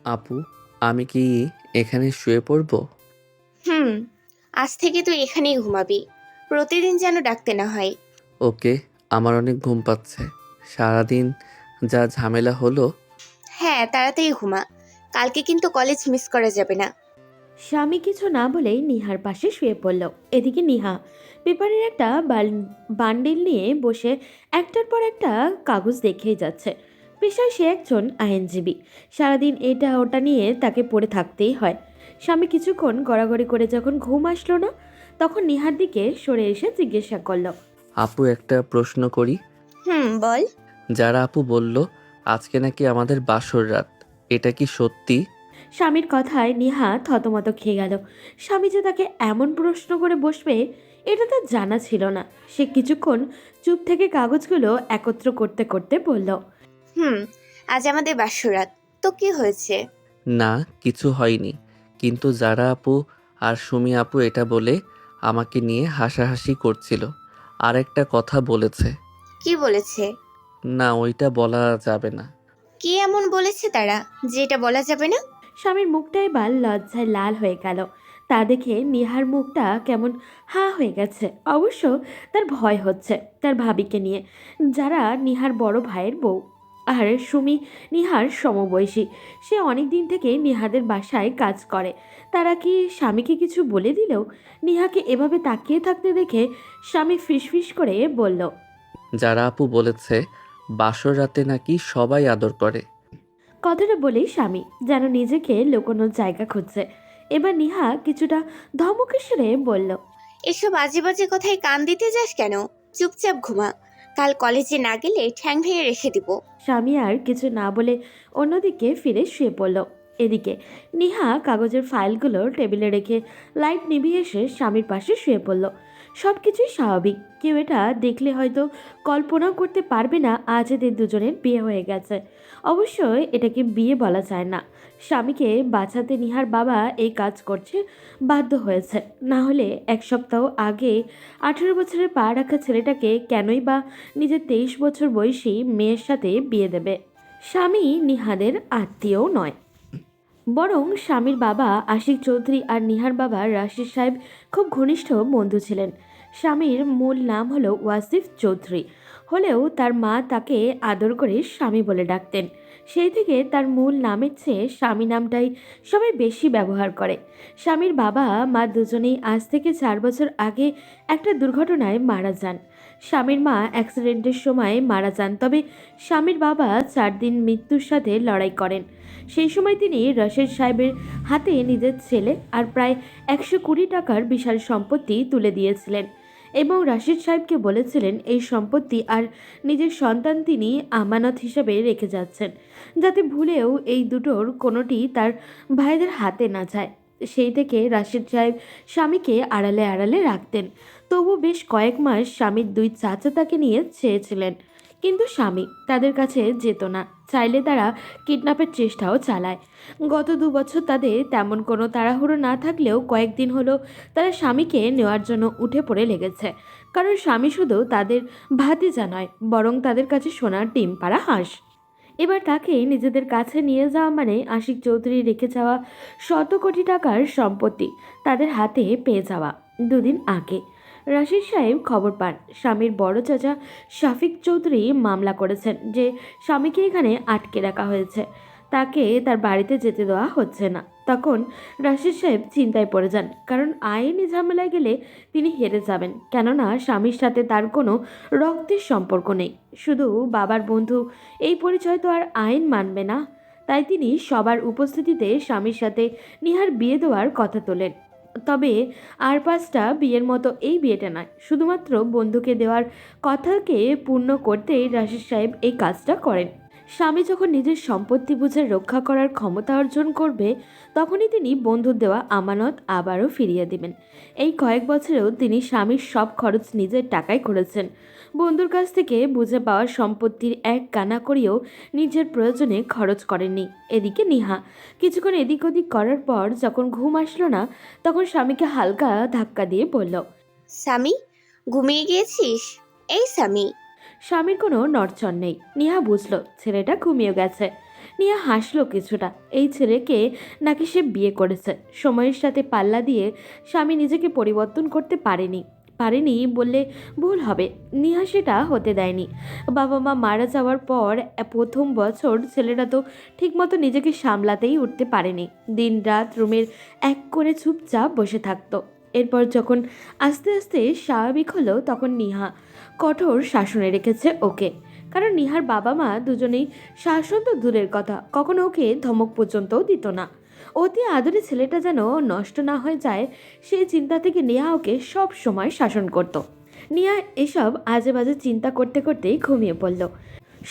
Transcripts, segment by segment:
আপু, আমি কি এখানে শুয়ে পড়ব? হুম। আজ থেকে তুই এখানেই ঘুমাবি। প্রতিদিন যেন ডাকতে না হয়। ওকে। আমার অনেক ঘুম পাচ্ছে। সারাদিন যা ঝামেলা হলো। হ্যাঁ, তাড়াতাড়ি ঘুমা। কালকে কিন্তু কলেজ মিস করা যাবে না। স্বামী কিছু না বলেই নিহার পাশে শুয়ে পড়ল। এদিকে নিহা পেপারের একটা বান্ডিল নিয়ে বসে একটার পর একটা কাগজ দেখেই যাচ্ছে। পেশায় সে একজন আইনজীবী। সারাদিন এটা ওটা নিয়ে তাকে পড়ে থাকতেই হয়। স্বামী কিছুক্ষণ গড়াগড়ি করে যখন ঘুম আসলো না, তখন নিহার দিকে সরে এসে জিজ্ঞাসা করলো। আপু, একটা প্রশ্ন করি। হুম, বল। যারা আপু বলল আজকে নাকি আমাদের বাসর রাত, এটা কি সত্যি? স্বামীর কথায় নিহা থতমত খেয়ে গেল। স্বামী যে তাকে এমন প্রশ্ন করে বসবে, এটা তার জানা ছিল না। সে কিছুক্ষণ চুপ থেকে কাগজগুলো একত্র করতে করতে বলল। হুম, আজ আমাদের বাসরাত। তো কি হয়েছে? না, কিছু হয়নি। কিন্তু যারা আপু আর সুমি আপু এটা বলে আমাকে নিয়ে হাসাহাসি করছিল। আর একটা কথা বলেছে। কি বলেছে? না, ওইটা বলা যাবে না। কি এমন বলেছে তারা যে এটা বলা যাবে না? স্বামীর মুখটা এবার লজ্জায় লাল হয়ে গেল। তা দেখে নিহার মুখটা কেমন হা হয়ে গেছে। অবশ্য তার ভয় হচ্ছে তার ভাবিকে নিয়ে, যারা নিহার বড় ভাইয়ের বউ। আর সুমি নিহার সমবয়সী। সে অনেক দিন থেকে নিহাদের বাসায় কাজ করে। তারা কি স্বামীকে কিছু বলে দিলেও? নিহাকে এভাবে তাকিয়ে থাকতে দেখে স্বামী ফিসফিস করে বলল। যারা আপু বলেছে বাসর রাতে নাকি সবাই আদর করে। কথাটা বলেই স্বামী যেন নিজেকে লুকোনোর জায়গা খুঁজছে। এবার নিহা কিছুটা ধমকের সুরে বলল। এসব আজে বাজে কথায় কান দিতে যাস কেন? চুপচাপ ঘুমা। কাল কলেজে না গেলে ঠ্যাং ভেঙে রেখে দিব। স্বামী আর কিছু না বলে অন্যদিকে ফিরে শুয়ে পড়ল। এদিকে নিহা কাগজের ফাইলগুলো টেবিলে রেখে লাইট নিভিয়ে এসে স্বামীর পাশে শুয়ে পড়ল। সব কিছুই স্বাভাবিক। কেউ এটা দেখলে হয়তো কল্পনাও করতে পারবে না আজ এদের দুজনের বিয়ে হয়ে গেছে। অবশ্যই এটাকে বিয়ে বলা যায় না। স্বামীকে বাঁচাতে নিহার বাবা এই কাজ করছে বাধ্য হয়েছে। না হলে এক সপ্তাহ আগে 18 বছরের পা রাখা ছেলেটাকে কেনই বা নিজের 23 বছর বয়সী মেয়ের সাথে বিয়ে দেবে? স্বামী নিহাদের আত্মীয় নয়, বরং স্বামীর বাবা আশিক চৌধুরী আর নিহার বাবা রাশিদ সাহেব খুব ঘনিষ্ঠ বন্ধু ছিলেন। স্বামীর মূল নাম হলো ওয়াসিফ চৌধুরী, হলেও তার মা তাকে আদর করে স্বামী বলে ডাকতেন। সেই থেকে তার মূল নামের চেয়ে স্বামী নামটাই সবাই বেশি ব্যবহার করে। স্বামীর বাবা মা দুজনেই আজ থেকে 4 বছর আগে একটা দুর্ঘটনায় মারা যান। স্বামীর মা অ্যাক্সিডেন্টের সময় মারা যান, তবে স্বামীর বাবা 4 দিন মৃত্যুর সাথে লড়াই করেন। সেই সময় তিনি রশিদ সাহেবের হাতে নিজের ছেলে আর প্রায় 120 টাকার বিশাল সম্পত্তি তুলে দিয়েছিলেন এবং রশিদ সাহেবকে বলেছিলেন এই সম্পত্তি আর নিজের সন্তান তিনি আমানত হিসাবে রেখে যাচ্ছেন, যাতে ভুলেও এই দুটোর কোনোটি তার ভাইদের হাতে না যায়। সেই থেকে রাশিদ সাহেব স্বামীকে আড়ালে আড়ালে রাখতেন। তবু বেশ কয়েক মাস স্বামীর 2 চাচা তাকে নিয়ে চেয়েছিলেন, কিন্তু স্বামী তাদের কাছে যেত না। চাইলে তারা কিডন্যাপের চেষ্টাও চালায়। গত 2 বছর তাদের তেমন কোনো তাড়াহুড়ো না থাকলেও কয়েকদিন হলো তারা স্বামীকে নেওয়ার জন্য উঠে পড়ে লেগেছে। কারণ স্বামী শুধু তাদের ভাতিজা নয়, বরং তাদের কাছে সোনার ডিম পাড়া হাঁস। এবার তাকে নিজেদের কাছে নিয়ে যাওয়া মানে আশিক চৌধুরী রেখে যাওয়া শত কোটি টাকার সম্পত্তি তাদের হাতে পেয়ে যাওয়া। 2 দিন আগে রাশিদ সাহেব খবর পান স্বামীর বড় চাচা শাফিক চৌধুরী মামলা করেছেন যে স্বামীকে এখানে আটকে রাখা হয়েছে, তাকে তার বাড়িতে যেতে দেওয়া হচ্ছে না। তখন রাশিদ সাহেব চিন্তায় পড়ে যান, কারণ আইনি ঝামেলায় গেলে তিনি হেরে যাবেন। কেননা স্বামীর সাথে তার কোনো রক্তের সম্পর্ক নেই, শুধু বাবার বন্ধু। এই পরিচয় তো আর আইন মানবে না। তাই তিনি সবার উপস্থিতিতে স্বামীর সাথে নিহার বিয়ে দেওয়ার কথা তোলেন। তবে আর 5টা বিয়ের মতো এই বিয়েটা নয়, শুধুমাত্র বন্ধুকে দেওয়ার কথাকে পূর্ণ করতেই রাশিদ সাহেব এই কাজটা করেন। স্বামী যখন নিজের সম্পত্তি বুঝে রক্ষা করার ক্ষমতা অর্জন করবে, তখনই তিনি বন্ধুর দেওয়া আমানত আবারও ফিরিয়ে দিবেন। এই কয়েক বছরেও তিনি স্বামীর সব খরচ নিজের টাকায় করেছেন। বন্ধুর কাছ থেকে বুঝে পাওয়া সম্পত্তির এক কানা করেও নিজের প্রয়োজনে খরচ করেননি। এদিকে নিহা কিছুক্ষণ এদিক ওদিক করার পর যখন ঘুম আসলো না, তখন স্বামীকে হালকা ধাক্কা দিয়ে বলল। স্বামী, ঘুমিয়ে গিয়েছিস? এই স্বামী। স্বামীর কোনো নড়চড় নেই। নিহা বুঝলো ছেলেটা ঘুমিয়ে গেছে। নিয়ে হাসলো কিছুটা। এই ছেলেকে নাকি সে বিয়ে করেছে। সময়ের সাথে পাল্লা দিয়ে স্বামী নিজেকে পরিবর্তন করতে পারেনি বললে ভুল হবে। নিহা সেটা হতে দেয়নি। বাবা মা মারা যাওয়ার পর প্রথম বছর ছেলেরা তো ঠিকমতো নিজেকে সামলাতেই উঠতে পারেনি। দিন রাত রুমের এক কোণে চুপচাপ বসে থাকতো। এরপর যখন আস্তে আস্তে স্বাভাবিক হলো তখন নিহা কঠোর শাসনে রেখেছে ওকে। কারণ নিহার বাবা মা দুজনেই শাসন তো দূরের কথা, কখনো ওকে ধমক পর্যন্তও দিত না। অতি আদরে ছেলেটা যেন নষ্ট না হয়ে যায় সেই চিন্তা থেকে নেহা ওকে সব সময় শাসন করত। নিহা এসব আজে বাজে চিন্তা করতে করতেই ঘুমিয়ে পড়ল।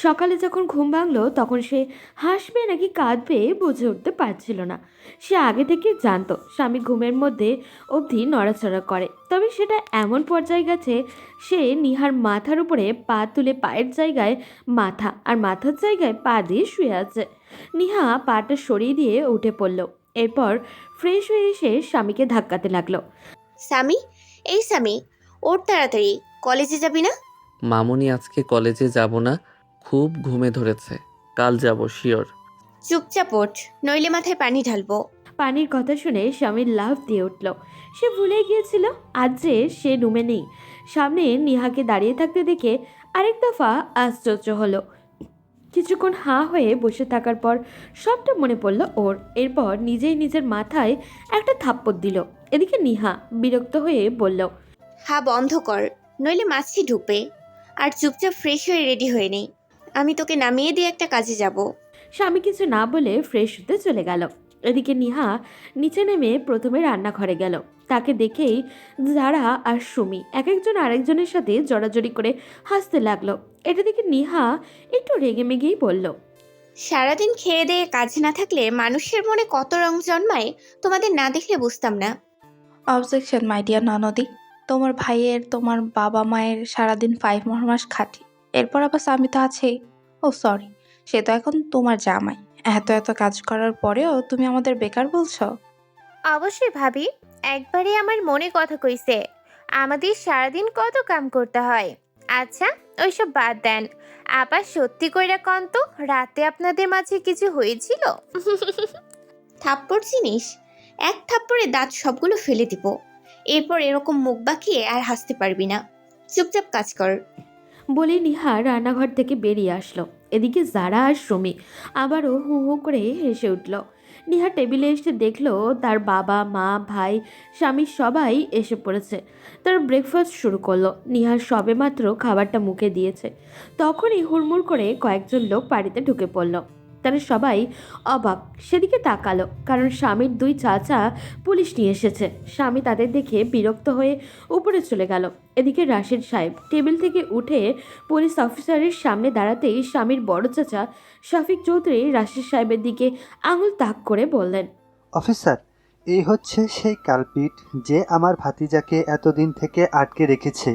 সকালে যখন ঘুম ভাঙলো তখন সে হাসবে নাকি কাঁদবে বুঝে উঠতে পারছিল না। সে আগে থেকে জানতো স্বামী ঘুমের মধ্যে অবধি নড়াচড়া করে, তবে সেটা এমন পর্যায়ে গেছে সে নিহার মাথার উপরে পা তুলে পায়ের জায়গায় মাথা আর মাথার জায়গায় পা দিয়ে শুয়ে আছে। নিহা পাটা সরিয়ে দিয়ে উঠে পড়ল। এরপর ফ্রেশ হয়ে এসে স্বামীকে ধাক্কাতে লাগলো। স্বামী, এই স্বামী, ওর তাড়াতাড়ি, কলেজে যাবি না? মামুনি আজকে কলেজে যাব না, খুব ঘুমে ধরেছে, কাল যাব শিওর। চুপচাপ ওঠ, নইলে মাথায় পানি ঢালবো। পানির কথা শুনে স্বামীর লাফ দিয়ে উঠল। সে ভুলে গিয়েছিল আজ যে সে রুমে নেই। সামনে নিহাকে দাঁড়িয়ে থাকতে দেখে আরেক দফা আশ্চর্য হলো। কিছুক্ষণ হাঁ হয়ে বসে থাকার পর সবটা মনে পড়ল ওর। এরপর নিজেই নিজের মাথায় একটা থাপ্পড় দিল। এদিকে নিহা বিরক্ত হয়ে বলল, হা বন্ধ কর, নইলে মাছি ঢুকবে। আর চুপচাপ ফ্রেশ হয়ে রেডি হয়ে নেই, আমি তোকে নামিয়ে দিয়ে একটা কাজে যাব। স্বামী কিছু না বলে ফ্রেশ হতে চলে গেল। এদিকে নিহা নিচে নেমে প্রথমে রান্নাঘরে গেল। তাকে দেখেই যারা আর সুমি এক একজন আরেকজনের সাথে জড়াজড়ি করে হাসতে লাগলো। এটা দেখে নিহা একটু রেগে মেগেই বলল, সারাদিন খেয়ে দিয়ে কাজ না থাকলে মানুষের মনে কত রং জন্মায়, তোমাদের না দেখলে বুঝতাম না। অবজেকশন মাই ডিয়ার ননদি। তোমার ভাইয়ের, তোমার বাবা মায়ের সারাদিন 5 মাস খাটি, এরপর আবার স্বামী তো আছেই। ও সরি, সে তো এখন তোমার জামাই। এত এত কাজ করার পরেও তুমি আমাদের বেকার বলছো? অবশ্যই ভাবি, একবারে আমার মনে কথা কইছে। আমাদের সারাদিন কত কাম করতে হয়। আচ্ছা, ওইসব বাদ দেন। আবার সত্যি কইরা কন তো, রাতে আপনাদের মাঝে কিছু হয়েছিল? থাপ্পড় জিনিস, এক থাপ্পড়ে দাঁত সবগুলো ফেলে দিব। এরপর এরকম মুখ বাঁকিয়ে আর হাসতে পারবি না। চুপচাপ কাজ কর। বলে নিহা রান্নাঘর থেকে বেরিয়ে আসলো। এদিকে যারা আর সুমি আবারও হু হু করে হেসে উঠল। নিহা টেবিলে এসে দেখলো তার বাবা মা ভাই স্বামী সবাই এসে পড়েছে। তার ব্রেকফাস্ট শুরু করলো। নিহা সবেমাত্র খাবারটা মুখে দিয়েছে তখনই হুড়মুড় করে কয়েকজন লোক বাড়িতে ঢুকে পড়ল। তারা সবাই অবাক সেদিকে তাকালো, কারণ স্বামীর 2 চাচা পুলিশ নিয়ে এসেছে। স্বামী তাদের দেখে বিরক্ত হয়ে উপরে চলে গেল। এদিকে রাশেদ সাহেব টেবিল থেকে উঠে পুলিশ অফিসারের সামনে দাঁড়াতেই স্বামীর বড় চাচা শফিক চৌধুরী রাশেদ সাহেবের দিকে আঙুল তাক করে বললেন, অফিসার, এই হচ্ছে সেই কালপিট যে আমার ভাতিজাকে এতদিন থেকে আটকে রেখেছে।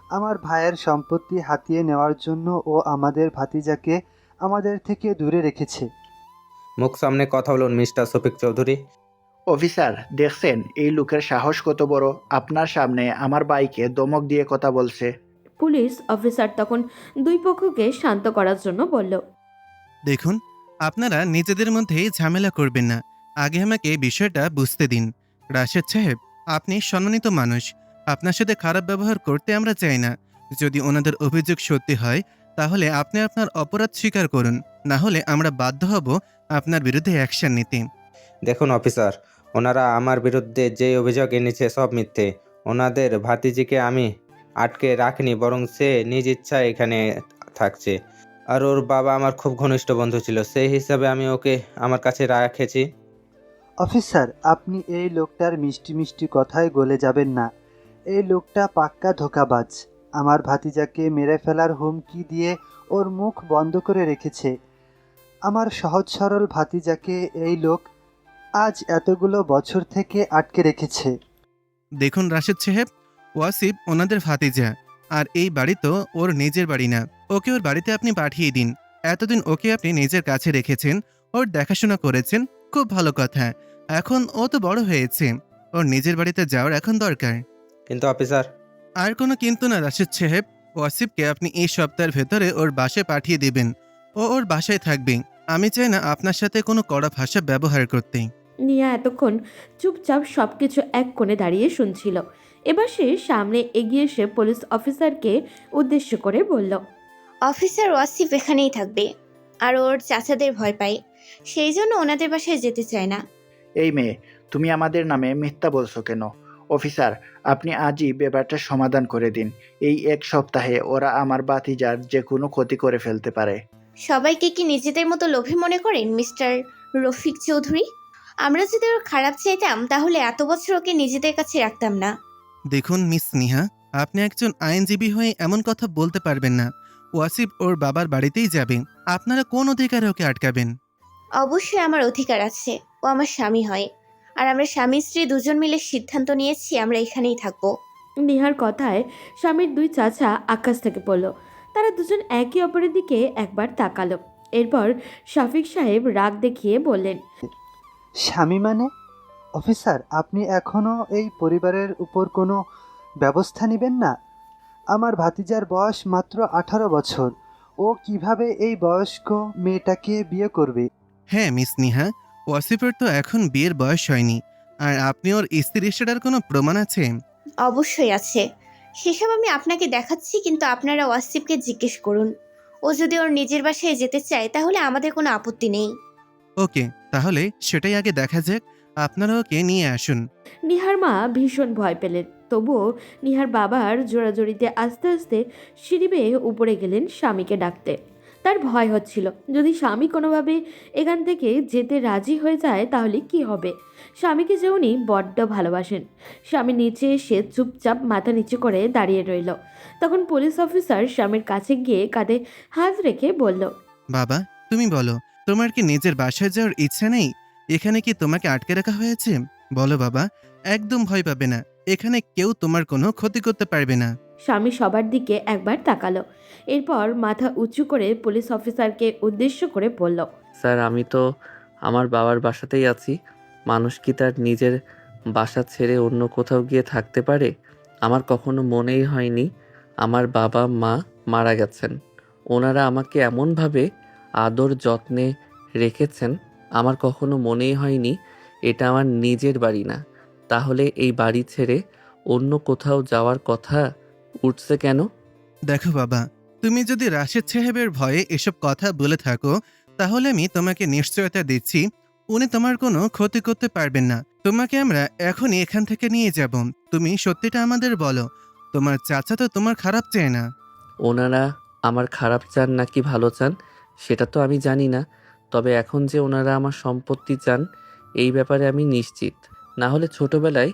আমার ভাইয়ের সম্পত্তি হাতিয়ে নেওয়ার জন্য ও আমাদের ভাতিজাকে আমাদের থেকে দূরে রেখেছে। মুখ সামনে কথা বলুন মিস্টার শফিক চৌধুরী। অফিসার, দেখছেন এই লোকের সাহস কত বড়, আপনার সামনে আমার ভাইকে ধমক দিয়ে কথা বলছে। পুলিশ অফিসার তখন 2 পক্ষকে শান্ত করার জন্য বলল, দেখুন, আপনারা নিজেদের মধ্যেই ঝামেলা করবেন না। আগে আমাকে বিষয়টা বুঝতে দিন। রাশেদ সাহেব, আপনি সম্মানিত মানুষ, আপনার সাথে খারাপ ব্যবহার করতে আমরা চাই না। যদি ওনাদের অভিযোগ সত্যি হয় তাহলে আপনি আপনার অপরাধ স্বীকার করুন, না হলে আমরা বাধ্য হব আপনার বিরুদ্ধে অ্যাকশন নিতে। দেখুন অফিসার, ওনারা আমার বিরুদ্ধে যে অভিযোগ এনেছে সব মিথ্যে। ওনাদের ভাতিজিকে আমি আটকে রাখিনি, বরং সে নিজ ইচ্ছা এখানে থাকছে। আর ওর বাবা আমার খুব ঘনিষ্ঠ বন্ধু ছিল, সেই হিসাবে আমি ওকে আমার কাছে রেখেছি। অফিসার, আপনি এই লোকটার মিষ্টি মিষ্টি কথায় গলে যাবেন না। এই লোকটা পাক্কা ধোঁকাবাজ। আমার ভাতিজাকে মেরে ফেলার হুমকি দিয়ে ওর মুখ বন্ধ করে রেখেছে। আমার সহজ সরল ভাতিজাকে এই লোক আজ এতগুলো বছর থেকে আটকে রেখেছে। দেখুন রাশেদ সাহেব, ওয়াসিফ ওনাদের ভাতিজা, আর এই বাড়ি তো ওর নিজের বাড়ি না। ওকে ওর বাড়িতে আপনি পাঠিয়ে দিন। এতদিন ওকে আপনি নিজের কাছে রেখেছেন, ওর দেখাশোনা করেছেন, খুব ভালো কথা। এখন ও তো বড় হয়েছে, ওর নিজের বাড়িতে যাওয়ার এখন দরকার। কিন্তু অফিসার। আর কোনো কিন্তু না রাশেদ সাহেব, ওয়াসিফকে আপনি এই সপ্তাহের ভেতরে ওর বাসায় পাঠিয়ে দেবেন। ও ওর বাসায় থাকবে, আমি চাই না আপনার সাথে কোনো কড়া ভাষা ব্যবহার করতে। নিহা এতক্ষণ চুপচাপ সবকিছু এক কোণে দাঁড়িয়ে শুনছিল। এবার সে সামনে এগিয়ে এসে পুলিশ অফিসারকে উদ্দেশ্য করে বলল, অফিসার ওয়াসিফ এখানেই থাকবে, আর ওর চাচাদের ভয় পায়, সেই জন্য ওনাদের বাসায় যেতে চায় না। এই মেয়ে, তুমি আমাদের নামে মিথ্যা বলছো কেন? অফিসার, আপনি আজই ব্যাপারটা সমাধান করে দিন। এই এক সপ্তাহে ওরা আমার ভাতিজার যে কোনো ক্ষতি করে ফেলতে পারে। সবাইকে কি নিজেদের মতো লোভী মনে করেন মিস্টার রফিক চৌধুরী? আমরা যদি ওর খারাপ চাইতাম তাহলে এত বছর ওকে নিজেদের কাছে রাখতাম না। দেখুন মিস নিহা, আপনি একজন আইনজীবী হয়ে এমন কথা বলতে পারবেন না। ওয়াসিফ ওর বাবার বাড়িতেই যাবে, আপনারা কোন অধিকারে ওকে আটকাবেন? অবশ্যই আমার অধিকার আছে, ও আমার স্বামী হয়, আর আমরা স্বামী স্ত্রী দুজন মিলে সিদ্ধান্ত নিয়েছি আমরা এখানেই থাকবো। নিহার কথায় স্বামীর দুই চাচা আকাশ থেকে পড়ল। তারা দুজন একে অপরের দিকে একবার তাকালো। এরপর শফিক সাহেব রাগ দেখিয়ে বললেন, স্বামী মানে? অফিসার, আপনি এখনও এই পরিবারের উপর কোনো ব্যবস্থা নেবেন না? আমার ভাতিজার বয়স মাত্র 18 বছর। ও কিভাবে এই বয়স্ক মেয়েটাকে বিয়ে করবে? হ্যাঁ মিস নিহা, ওয়াসিফের তো এখন বিয়ের বয়স হয়নি। আর আপনি ওর স্ত্রী সেটার কোনো প্রমাণ আছে? অবশ্যই আছে, সেসব আমি আপনাকে দেখাচ্ছি, কিন্তু আপনারা ওয়াসিফকে জিজ্ঞেস করুন। ও যদি ওর নিজের বাসায় যেতে চায় তাহলে আমাদের কোনো আপত্তি নেই। ওকে, তাহলে সেটাই আগে দেখা যাক। আপনারা ওকে নিয়ে আসুন। নিহার মা ভীষণ ভয় পেলেন। তবুও নিহার বাবার জোড়াজড়িতে আস্তে আস্তে সিঁড়ি বেয়ে উপরে গেলেন স্বামীকে ডাকতে। তার ভয় হচ্ছিল, যদি স্বামী কোনোভাবে এখান থেকে যেতে রাজি হয়ে যায় তাহলে কি হবে। স্বামীকে যে উনি বড্ড ভালোবাসেন। স্বামী নিচে এসে চুপচাপ মাথা নিচু করে দাঁড়িয়ে রইল। তখন পুলিশ অফিসার স্বামীর কাছে গিয়ে কাঁধে হাত রেখে বলল, বাবা, তুমি বলো, তোমার কি নিজের বাসায় যাওয়ার ইচ্ছা নেই? এখানে কি তোমাকে আটকে রাখা হয়েছে? বলো বাবা, একদম ভয় পাবে না। এখানে কেউ তোমার কোনো ক্ষতি করতে পারবে না। স্বামী সবার দিকে একবার তাকালো। এরপর মাথা উঁচু করে পুলিশ অফিসারকে উদ্দেশ্য করে বলল, স্যার, আমি তো আমার বাবার বাসাতেই আছি। মানুষ কি তার নিজের বাসা ছেড়ে অন্য কোথাও গিয়ে থাকতে পারে? আমার কখনো মনেই হয়নি আমার বাবা মা মারা গেছেন। ওনারা আমাকে এমনভাবে আদর যত্নে রেখেছেন, আমার কখনো মনেই হয়নি এটা আমার নিজের বাড়ি না। তাহলে এই বাড়ি ছেড়ে অন্য কোথাও যাওয়ার কথা উঠছে কেন? দেখো বাবা, তুমি যদি রাশেদ সাহেবের ভয়ে এসব কথা বলে থাকো, তাহলে আমি তোমাকে নিশ্চয়তা দিচ্ছি উনি তোমার কোনো ক্ষতি করতে পারবেন না। তোমাকে আমরা এখনই এখান থেকে নিয়ে যাব। তুমি সত্যিটা আমাদের বলো, তোমার চাচা তো তোমার খারাপ চায় না। ওনারা আমার খারাপ চান নাকি ভালো চান সেটা তো আমি জানি না, তবে এখন যে ওনারা আমার সম্পত্তি চান এই ব্যাপারে আমি নিশ্চিত। না হলে ছোটবেলায়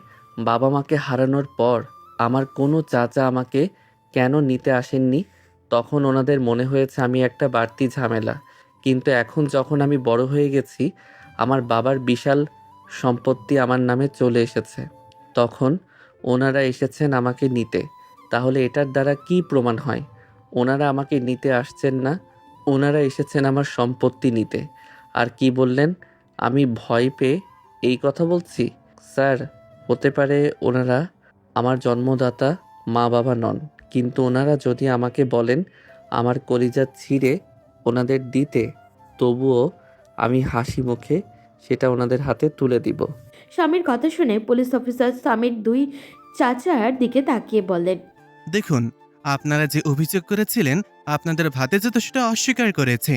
বাবা মাকে হারানোর পর আমার কোনো চাচা আমাকে কেন নিতে আসেননি? তখন ওনাদের মনে হয়েছে আমি একটা বাড়তি ঝামেলা। কিন্তু এখন যখন আমি বড় হয়ে গেছি, আমার বাবার বিশাল সম্পত্তি আমার নামে চলে এসেছে, তখন ওনারা এসেছেন আমাকে নিতে। তাহলে এটার দ্বারা কি প্রমাণ হয়? ওনারা আমাকে নিতে আসছেন না, ওনারা এসেছেন আমার সম্পত্তি নিতে। আর কি বললেন, আমি ভয় পেয়ে এই কথা বলছি? স্যার, হতে পারে ওনারা আমার জন্মদাতা মা বাবা নন, কিন্তু ওনারা যদি আমাকে বলেন আমার কলিজা ছিঁড়ে ওনাদের দিতে, তবুও আমি হাসি মুখে সেটা ওনাদের হাতে তুলে দিব। স্বামীর কথা শুনে পুলিশ অফিসার স্বামীর দুই চাচার দিকে তাকিয়ে বললেন, দেখুন, আপনারা যে অভিযোগ করেছিলেন আপনাদের ভাতিজা তো সেটা অস্বীকার করেছে।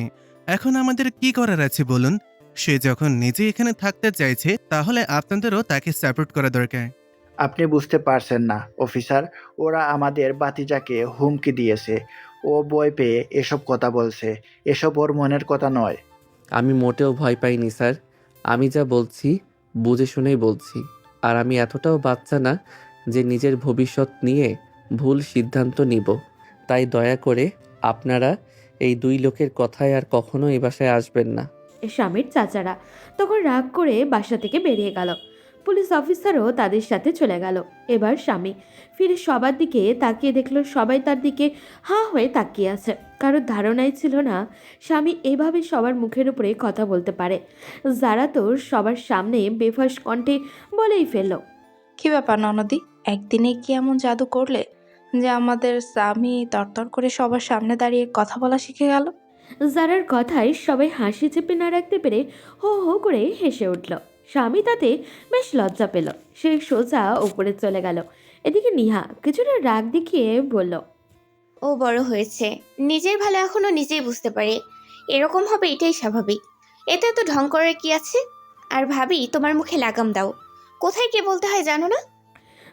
এখন আমাদের কি করার আছে বলুন? সে যখন নিজে এখানে থাকতে চাইছে, তাহলে আপনাদেরও তাকে সাপোর্ট করা দরকার। আপনি বুঝতে পারছেন না অফিসার, ওরা আমাদের ভাতিজাকে হুমকি দিয়েছে। ও ভয় পেয়ে এসব কথা বলছে। এসব ওর মনের কথা নয়। আমি মোটেও ভয় পাইনি স্যার, আমি যা বলছি বুঝে শুনেই বলছি। আর আমি এতটাও বাচ্চা না যে নিজের ভবিষ্যৎ নিয়ে ভুল সিদ্ধান্ত নিব। তাই দয়া করে আপনারা এই দুই লোকের কথায় আর কখনো এই বাসায় আসবেন না। স্বামীর চাচারা তখন রাগ করে বাসা থেকে বেরিয়ে গেল। পুলিশ অফিসারও তাদের সাথে চলে গেল। এবার স্বামী ফিরে সবার দিকে তাকিয়ে দেখলো সবাই তার দিকে হাঁ হয়ে তাকিয়ে আছে। কারোর ধারণাই ছিল না স্বামী এভাবে সবার মুখের উপরে কথা বলতে পারে। যারা তো সবার সামনে বেফাস কণ্ঠে বলেই ফেলল, কি ব্যাপার ননদি, একদিনে কি এমন জাদু করলে যে আমাদের স্বামী তরতর করে সবার সামনে দাঁড়িয়ে কথা বলা শিখে গেল? জারার কথায় সবাই হাসি চেপে না রাখতে পেরে হো হো করে হেসে উঠল। স্বামী তাতে বেশ লজ্জা পেল। সে সোজা উপরে চলে গেল। এদিকে নিহা কিছুটা রাগ দেখিয়ে বলল, ও বড় হয়েছে, নিজের ভালো এখনো নিজেই বুঝতে পারে। এরকম হবে এটাই স্বাভাবিক। এতে তো ঢং করার কি আছে? আর ভাবি, তোমার মুখে লাগাম দাও। কোথায় কে বলতে হয় জানো না?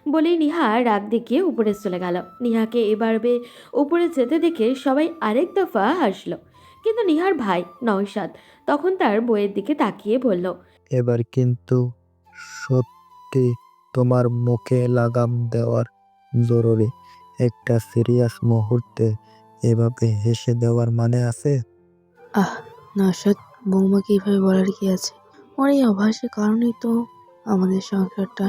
বলেই নিহা রাগ দেখিয়ে উপরে চলে গেল। নিহাকে এভাবে উপরে যেতে দেখে সবাই আরেক দফা হাসলো, কিন্তু নিহার ভাই নওশাদ তখন তার বইয়ের দিকে তাকিয়ে বলল, এবার কিন্তু সত্যি তোমার মুখে লাগাম দেওয়ার জরুরি। একটা সিরিয়াস মুহূর্তে এভাবে হেসে দেওয়ার মানে আছে? আহ নশাদ, বৌমাকে এইভাবে বলার কি আছে? ওর এই অভ্যাসের কারণেই তো আমাদের সংসারটা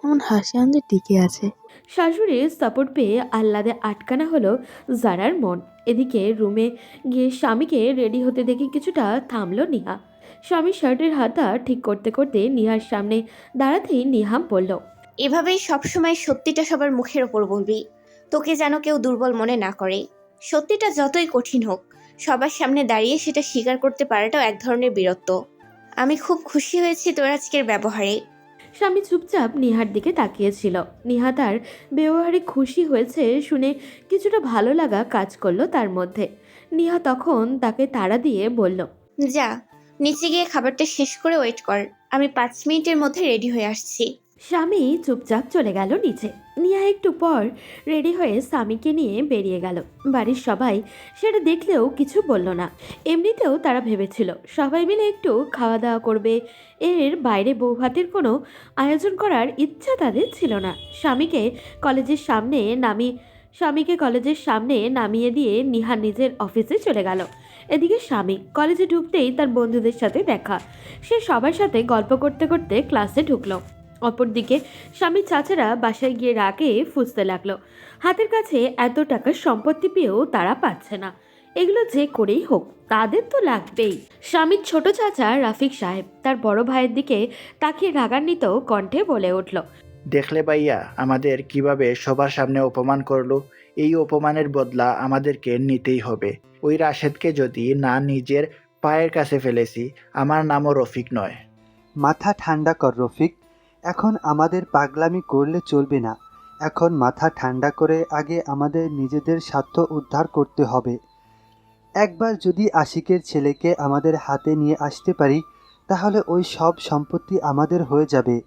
এমন হাসি আনন্দে টিকে আছে। শাশুড়ির সাপোর্ট পেয়ে আহ্লাদে আটকানা হলো জারার মন। এদিকে রুমে গিয়ে স্বামীকে রেডি হতে দেখে কিছুটা থামলো নিহা। স্বামীর শার্টের হাতা ঠিক করতে করতে নিহার সামনে দাঁড়াতেই নিহা বলল, এভাবেই সবসময় সত্যিটা সবার মুখের ওপর বলবি, তোকে যেন কেউ দুর্বল মনে না করে। সত্যিটা যতই কঠিন হোক, সবার সামনে দাঁড়িয়ে সেটা স্বীকার করতে পারাটাও এক ধরনের বীরত্ব। আমি খুব খুশি হয়েছি তোর আজকের ব্যবহারে। স্বামী চুপচাপ নিহার দিকে তাকিয়েছিল। নিহা তার ব্যবহারে খুশি হয়েছে শুনে কিছুটা ভালো লাগা কাজ করলো তার মধ্যে। নিহা তখন তাকে তাড়া দিয়ে বলল, যা, নিচে গিয়ে খাবারটা শেষ করে ওয়েট কর। আমি 5 মিনিটের মধ্যে রেডি হয়ে আসছি। স্বামী চুপচাপ চলে গেল নিচে। নিহা একটু পর রেডি হয়ে স্বামীকে নিয়ে বেরিয়ে গেল। বাড়ির সবাই সেটা দেখলেও কিছু বলল না। এমনিতেও তারা ভেবেছিল সবাই মিলে একটু খাওয়া দাওয়া করবে, এর বাইরে বৌভাতের কোনো আয়োজন করার ইচ্ছা তাদের ছিল না। স্বামীকে কলেজের সামনে নামিয়ে দিয়ে নিহা নিজের অফিসে চলে গেল। এদিকে স্বামী কলেজে ঢুকতেই তার বন্ধুদের সাথে দেখা। সে সবার সাথে গল্প করতে করতে ক্লাসে ঢুকলো। অপরদিকে স্বামীর চাচারা বাসায় গিয়ে রাগে ফুঁসতে লাগলো। হাতের কাছে এত টাকার সম্পত্তি পেয়েও তারা পাচ্ছে না। এগুলো যে করেই হোক তাদের তো লাগবেই। স্বামীর ছোট চাচা রাফিক সাহেব তার বড় ভাইয়ের দিকে তাকিয়ে রাগান্বিত কণ্ঠে বলে উঠল, দেখলে ভাইয়া আমাদের কিভাবে সবার সামনে অপমান করলো? এই অপমানের বদলা আমাদেরকে নিতেই হবে। ওই রাশেদকে যদি না নিজের পায়ের কাছে ফেলেছি, আমার নামও রফিক নয়। মাথা ঠান্ডা কর রফিক, এখন আমাদের পাগলামি করলে চলবে না। এখন মাথা ঠান্ডা করে আগে আমাদের নিজেদের স্বার্থ উদ্ধার করতে হবে। একবার যদি আশিকের ছেলেকে আমাদের হাতে নিয়ে আসতে পারি, তাহলে ওই সব সম্পত্তি আমাদের হয়ে যাবে।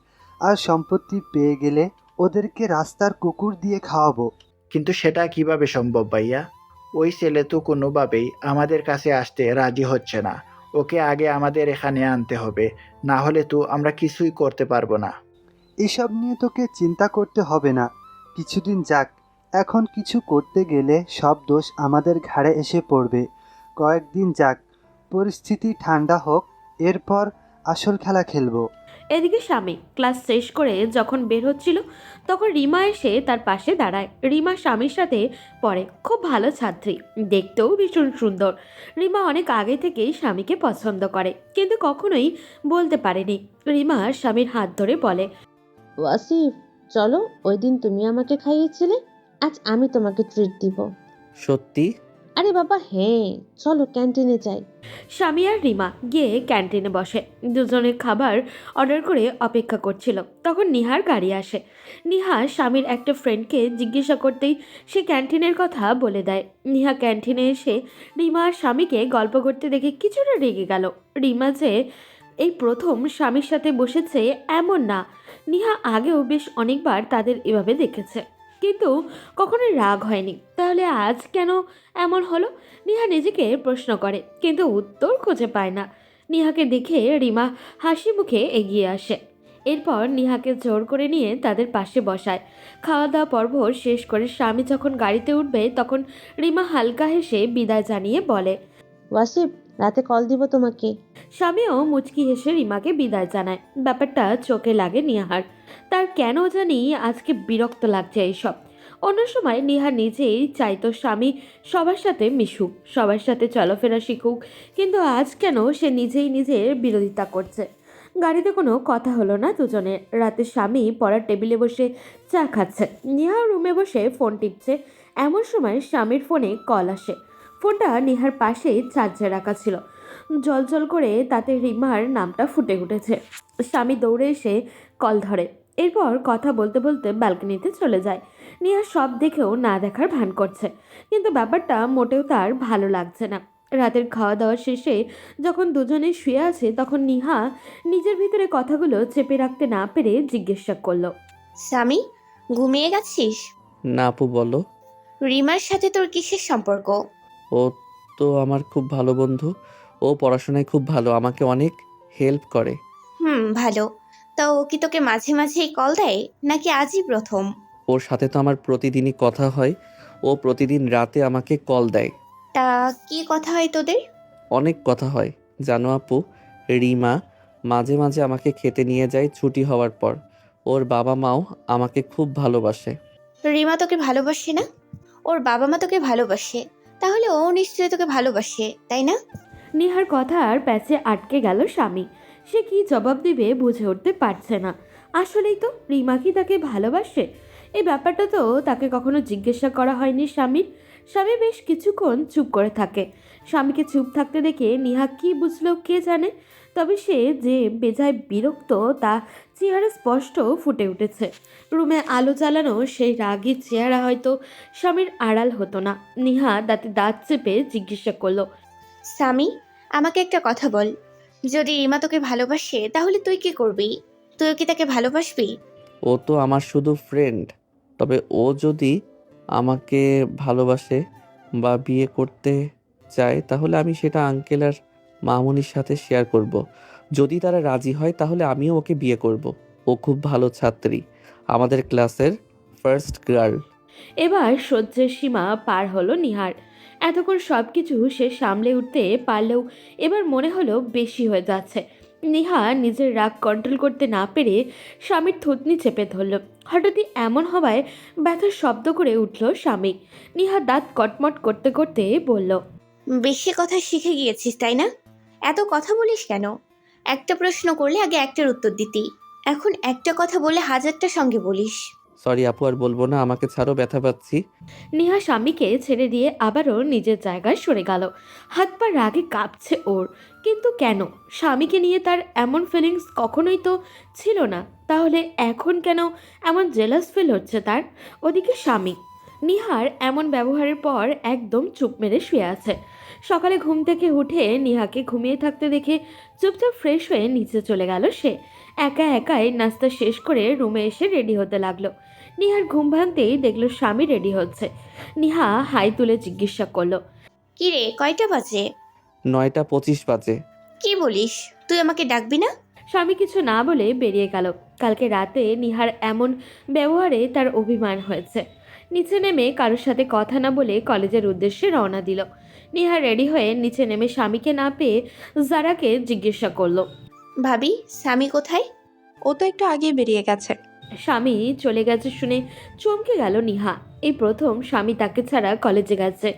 আর সম্পত্তি পেয়ে গেলে ওদেরকে রাস্তার কুকুর দিয়ে খাওয়াবো। কিন্তু সেটা কিভাবে সম্ভব ভাইয়া? ওই ছেলে তো কোনোভাবেই আমাদের কাছে আসতে রাজি হচ্ছে না। ওকে আগে আমাদের এখানে আনতে হবে, না হলে তো আমরা কিছুই করতে পারবো না। এসব নিয়ে তোকে চিন্তা করতে হবে না, কিছুদিন যাক। এখন কিছু করতে গেলে সব দোষ আমাদের ঘাড়ে এসে পড়বে। কয়েকদিন যাক, পরিস্থিতি ঠান্ডা হোক, এরপর আসল খেলা খেলবো। এদিকে স্বামী ক্লাস শেষ করে যখন বের হচ্ছিল তখন রিমা এসে তার পাশে দাঁড়ায়। রিমা স্বামীর সাথে পড়ে, খুব ভালো ছাত্রী, দেখতেও ভীষণ সুন্দর। রিমা অনেক আগে থেকেই স্বামীকে পছন্দ করে, কিন্তু কখনোই বলতে পারেনি। রিমা স্বামীর হাত ধরে বলে, ওয়াসিফ, চলো, ওই দিন তুমি আমাকে খাইয়েছিলে, আজ আমি তোমাকে ট্রিট দিব। সত্যি? আরে বাবা হ্যাঁ, চলো ক্যান্টিনে যাই। স্বামী আর রিমা গিয়ে ক্যান্টিনে বসে। দুজনে খাবার অর্ডার করে অপেক্ষা করছিল। তখন নিহার গাড়ি আসে। নিহা স্বামীর একটা ফ্রেন্ডকে জিজ্ঞাসা করতেই সে ক্যান্টিনের কথা বলে দেয়। নিহা ক্যান্টিনে এসে রিমা আর স্বামীকে গল্প করতে দেখে কিছুটা রেগে গেল। রিমা যে এই প্রথম স্বামীর সাথে বসেছে এমন না, নিহা আগেও বেশ অনেকবার তাদের এভাবে দেখেছে, কিন্তু কখনোই রাগ হয়নি। তাহলে আজ কেন এমন হলো? নিহা নিজেকে প্রশ্ন করে, কিন্তু উত্তর খুঁজে পায় না। নিহাকে দেখে রিমা হাসি মুখে এগিয়ে আসে। এরপর নিহাকে জোর করে নিয়ে তাদের পাশে বসায়। খাওয়া দাওয়া পর্ব শেষ করে স্বামী যখন গাড়িতে উঠবে তখন রিমা হালকা হেসে বিদায় জানিয়ে বলে, ওয়াসিফ, রাতে কল দিব তোমাকে। স্বামীও মুচকি হেসে রিমাকে বিদায় জানায়। ব্যাপারটা চোখে লাগে নিহার। তার কেন জানি আজকে বিরক্ত লাগছে এইসব। অন্য সময় নিহা নিজেই চাইতো স্বামী সবার সাথে মিশুক, সবার সাথে চলাফেরা শিখুক, কিন্তু আজ কেন সে নিজেই নিজের বিরোধিতা করছে। গাড়িতে কোনো কথা হলো না দুজনের। রাতে স্বামী পড়ার টেবিলে বসে চা খাচ্ছে, নিহা রুমে বসে ফোন টিপছে। এমন সময় স্বামীর ফোনে কল আসে। ফোনটা নিহার পাশে চার্জে রাখা ছিল। জল করে তাতে রিমার নামটা ফুটে উঠেছে। স্বামী দৌড়ে এসে কল ধরে। এরপর কথা বলতে বলতে ব্যালকনিতে চলে যায়। নিহা সব দেখেও না দেখার ভান করছে, কিন্তু ব্যাপারটা মোটেও তার ভালো লাগছে না। রাতের খাওয়া দাওয়া শেষে যখন দুজনে শুয়ে আছে, তখন নিহা নিজের ভিতরে কথাগুলো চেপে রাখতে না পেরে জিজ্ঞাসা করলো, স্বামী, ঘুমিয়ে গেছিস? না আপু, বলো। রিমার সাথে তোর কিসের সম্পর্ক? ও তো আমার খুব ভালো বন্ধু। ও পড়াশোনায় খুব ভালো, আমাকে অনেক হেল্প করে। ভালো। তা ও কি তোকে মাঝে মাঝেই কল দেয়, নাকি আজই প্রথম? ওর সাথে তো আমার প্রতিদিনই কথা হয়। ও প্রতিদিন রাতে আমাকে কল দেয়। তা কি কথা হয় তোদের? অনেক কথা হয় জানো আপু। রিমা মাঝে মাঝে আমাকে খেতে নিয়ে যায় ছুটি হওয়ার পর। ওর বাবা মাও আমাকে খুব ভালোবাসে। রিমা তোকে ভালোবাসে না? ওর বাবা মা তোকে ভালোবাসে, তাহলে ও নিশ্চয়ই তোকে ভালোবাসে, তাই না? নিহার কথার প্যাচে আটকে গেল স্বামী। সে কি জবাব দিবে বুঝে উঠতে পারছে না। আসলেই তো রিমা কি তাকে ভালোবাসে? এই ব্যাপারটা তো তাকে কখনো জিজ্ঞাসা করা হয়নি স্বামীর। স্বামী বেশ কিছুক্ষণ চুপ করে থাকে। স্বামীকে চুপ থাকতে দেখে নিহা কি বুঝলো কে জানে, তবে সে যে বেজায় বিরক্ত তা চেহারা স্পষ্ট ফুটে উঠেছে। রুমে আলো জ্বালানো সেই রাগী চেহারা হয়তো স্বামীর আড়াল হতো না। নিহা দাঁতে দাঁত চেপে জিজ্ঞাসা করলো, স্বামী, আমাকে একটা কথা বল। যদি রিমা তোকে ভালোবাসে, তাহলে তুই কি করবি? তুইও কি তাকে ভালোবাসবি? ও তো আমার শুধু ফ্রেন্ড। তবে ও যদি আমাকে ভালোবাসে বা বিয়ে করতে চায়, তাহলে আমি সেটা আঙ্কেল আর মামুনির সাথে শেয়ার করব। যদি তারা রাজি হয় তাহলে আমিও ওকে বিয়ে করব। ও খুব ভালো ছাত্রী, আমাদের ক্লাসের ফার্স্ট গার্ল। এবার সহ্যের সীমা পার হলো নিহার। এতক্ষণ সব কিছু সে সামলে উঠতে পারলেও এবার মনে হলো বেশি হয়ে যাচ্ছে। নিহা নিজের রাগ কন্ট্রোল করতে না পেরে স্বামীর থুতনি চেপে ধরল। হঠাৎই এমন হওয়ায় ব্যথার শব্দ করে উঠল স্বামী। নিহা দাঁত কটমট করতে করতে বলল, বেশি কথা শিখে গিয়েছিস, তাই না? এত কথা বলিস কেন? একটা প্রশ্ন করলে আগে একটার উত্তর দিতি, এখন একটা কথা বলে হাজারটা সঙ্গে বলিস। সরি আপু, আর বলবো না, আমাকে ছাড়ো, ব্যথা পাচ্ছি। নেহা স্বামীকে ছেড়ে দিয়ে আবারও নিজের জায়গায় সরে গেল। হাত পা রাগে কাঁপছে ওর, কিন্তু কেন? স্বামীকে নিয়ে তার এমন ফিলিংস কখনোই তো ছিল না। তাহলে এখন কেন এমন জেলাস ফিল হচ্ছে তার? ওদিকে স্বামী নিহার এমন ব্যবহারের পর একদম চুপ মেরে শুয়ে আছে। সকালে ঘুম থেকে উঠে নিহাকে ঘুমিয়ে থাকতে দেখে চুপচাপ ফ্রেশ হয়ে নিচে চলে গেল সে। একা একাই নাস্তা শেষ করে রুমে এসে রেডি হতে লাগলো। নিহার ঘুম ভাঙতেই দেখলো স্বামী রেডি হচ্ছে। নিহা হাই তুলে জিজ্ঞাসা করলো, কি রে, কয়টা বাজে? 9:25 বাজে। কি বলিস? তুই আমাকে ডাকবি না? স্বামী কিছু না বলে বেরিয়ে গেল। কালকে রাতে নিহার এমন ব্যবহারে তার অভিমান হয়েছে। নিচে নেমে কারোর সাথে কথা না বলে কলেজের উদ্দেশ্যে রওনা দিল। নিহা রেডি হয়ে নিচে নেমে স্বামীকে না পেয়ে জারাকে জিজ্ঞাসা করলো, ভাবি, স্বামী কোথায়? ও তো একটু আগেই বেরিয়ে গেছে। স্বামী চলে গেছে শুনে চমকে গেল নিহা। এই প্রথম স্বামী তাকে ছাড়া কলেজে গেছে।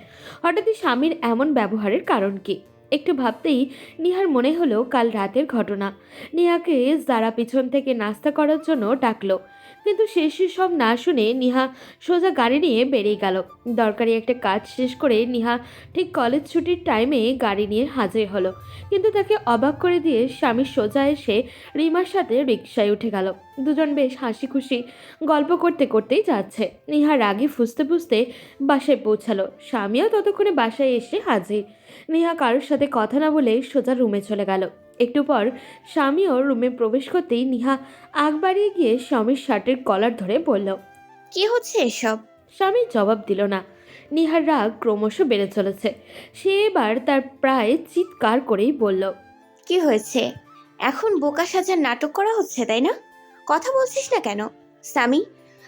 হঠাৎই স্বামীর এমন ব্যবহারের কারণ কি? একটু ভাবতেই নিহার মনে হলো কাল রাতের ঘটনা। নিহাকে যারা পিছন থেকে নাস্তা করার জন্য ডাকলো, কিন্তু শেষে সব না শুনে নিহা সোজা গাড়ি নিয়ে বেরিয়ে গেল। দরকারি একটা কাজ শেষ করে নিহা ঠিক কলেজ ছুটির টাইমে গাড়ি নিয়ে হাজির হলো, কিন্তু তাকে অবাক করে দিয়ে স্বামী সোজা এসে রিমার সাথে রিকশায় উঠে গেল। দুজন বেশ হাসি খুশি গল্প করতে করতেই যাচ্ছে। নিহা রাগে ফুঁসতে ফুঁসতে বাসায় পৌঁছালো। স্বামীও ততক্ষণে বাসায় এসে হাজির। নিহা কারোর সাথে কথা না বলে সোজা রুমে চলে গেল। একটু পর স্বামীও রুমে প্রবেশ করতেই নিহা আগ বাড়িয়ে গিয়ে স্বামীর শার্টের কলার ধরে বলল, কি হচ্ছে এসব? স্বামী জবাব দিল না। নিহার রাগ ক্রমশ বেড়ে চলেছে। সে এবার তার প্রায় চিৎকার করেই বলল, কি হয়েছে? এখন বোকা সাজার নাটক করা হচ্ছে, তাই না? কথা বলছিস না কেন? স্বামী,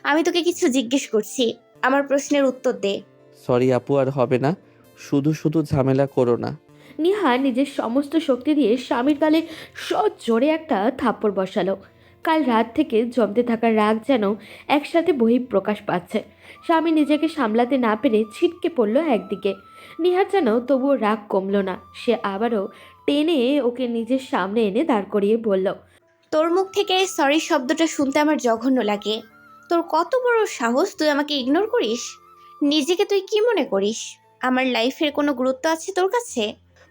আমি তোকে কিছু জিজ্ঞেস করছি, আমার প্রশ্নের উত্তর দে। সরি আপু, আর হবে না। শুধু শুধু ঝামেলা করো না। নিহা নিজের সমস্ত শক্তি দিয়ে স্বামীর গালে জোরে একটা থাপ্পড় বসালো। কাল রাত থেকে জমতে থাকা রাগ যেন একসাথে বহিঃপ্রকাশ পাচ্ছে। স্বামী নিজেকে সামলাতে না পেরে ছিটকে পড়ল একদিকে। নিহার যেন তবুও রাগ কমল না। সে আবারও টেনে ওকে নিজের সামনে এনে দাঁড় করিয়ে বলল, তোর মুখ থেকে সরি শব্দটা শুনতে আমার জঘন্য লাগে। তোর কত বড় সাহস, তুই আমাকে ইগনোর করিস? নিজেকে তুই কি মনে করিস? আমার লাইফের কোনো গুরুত্ব আছে তোর কাছে?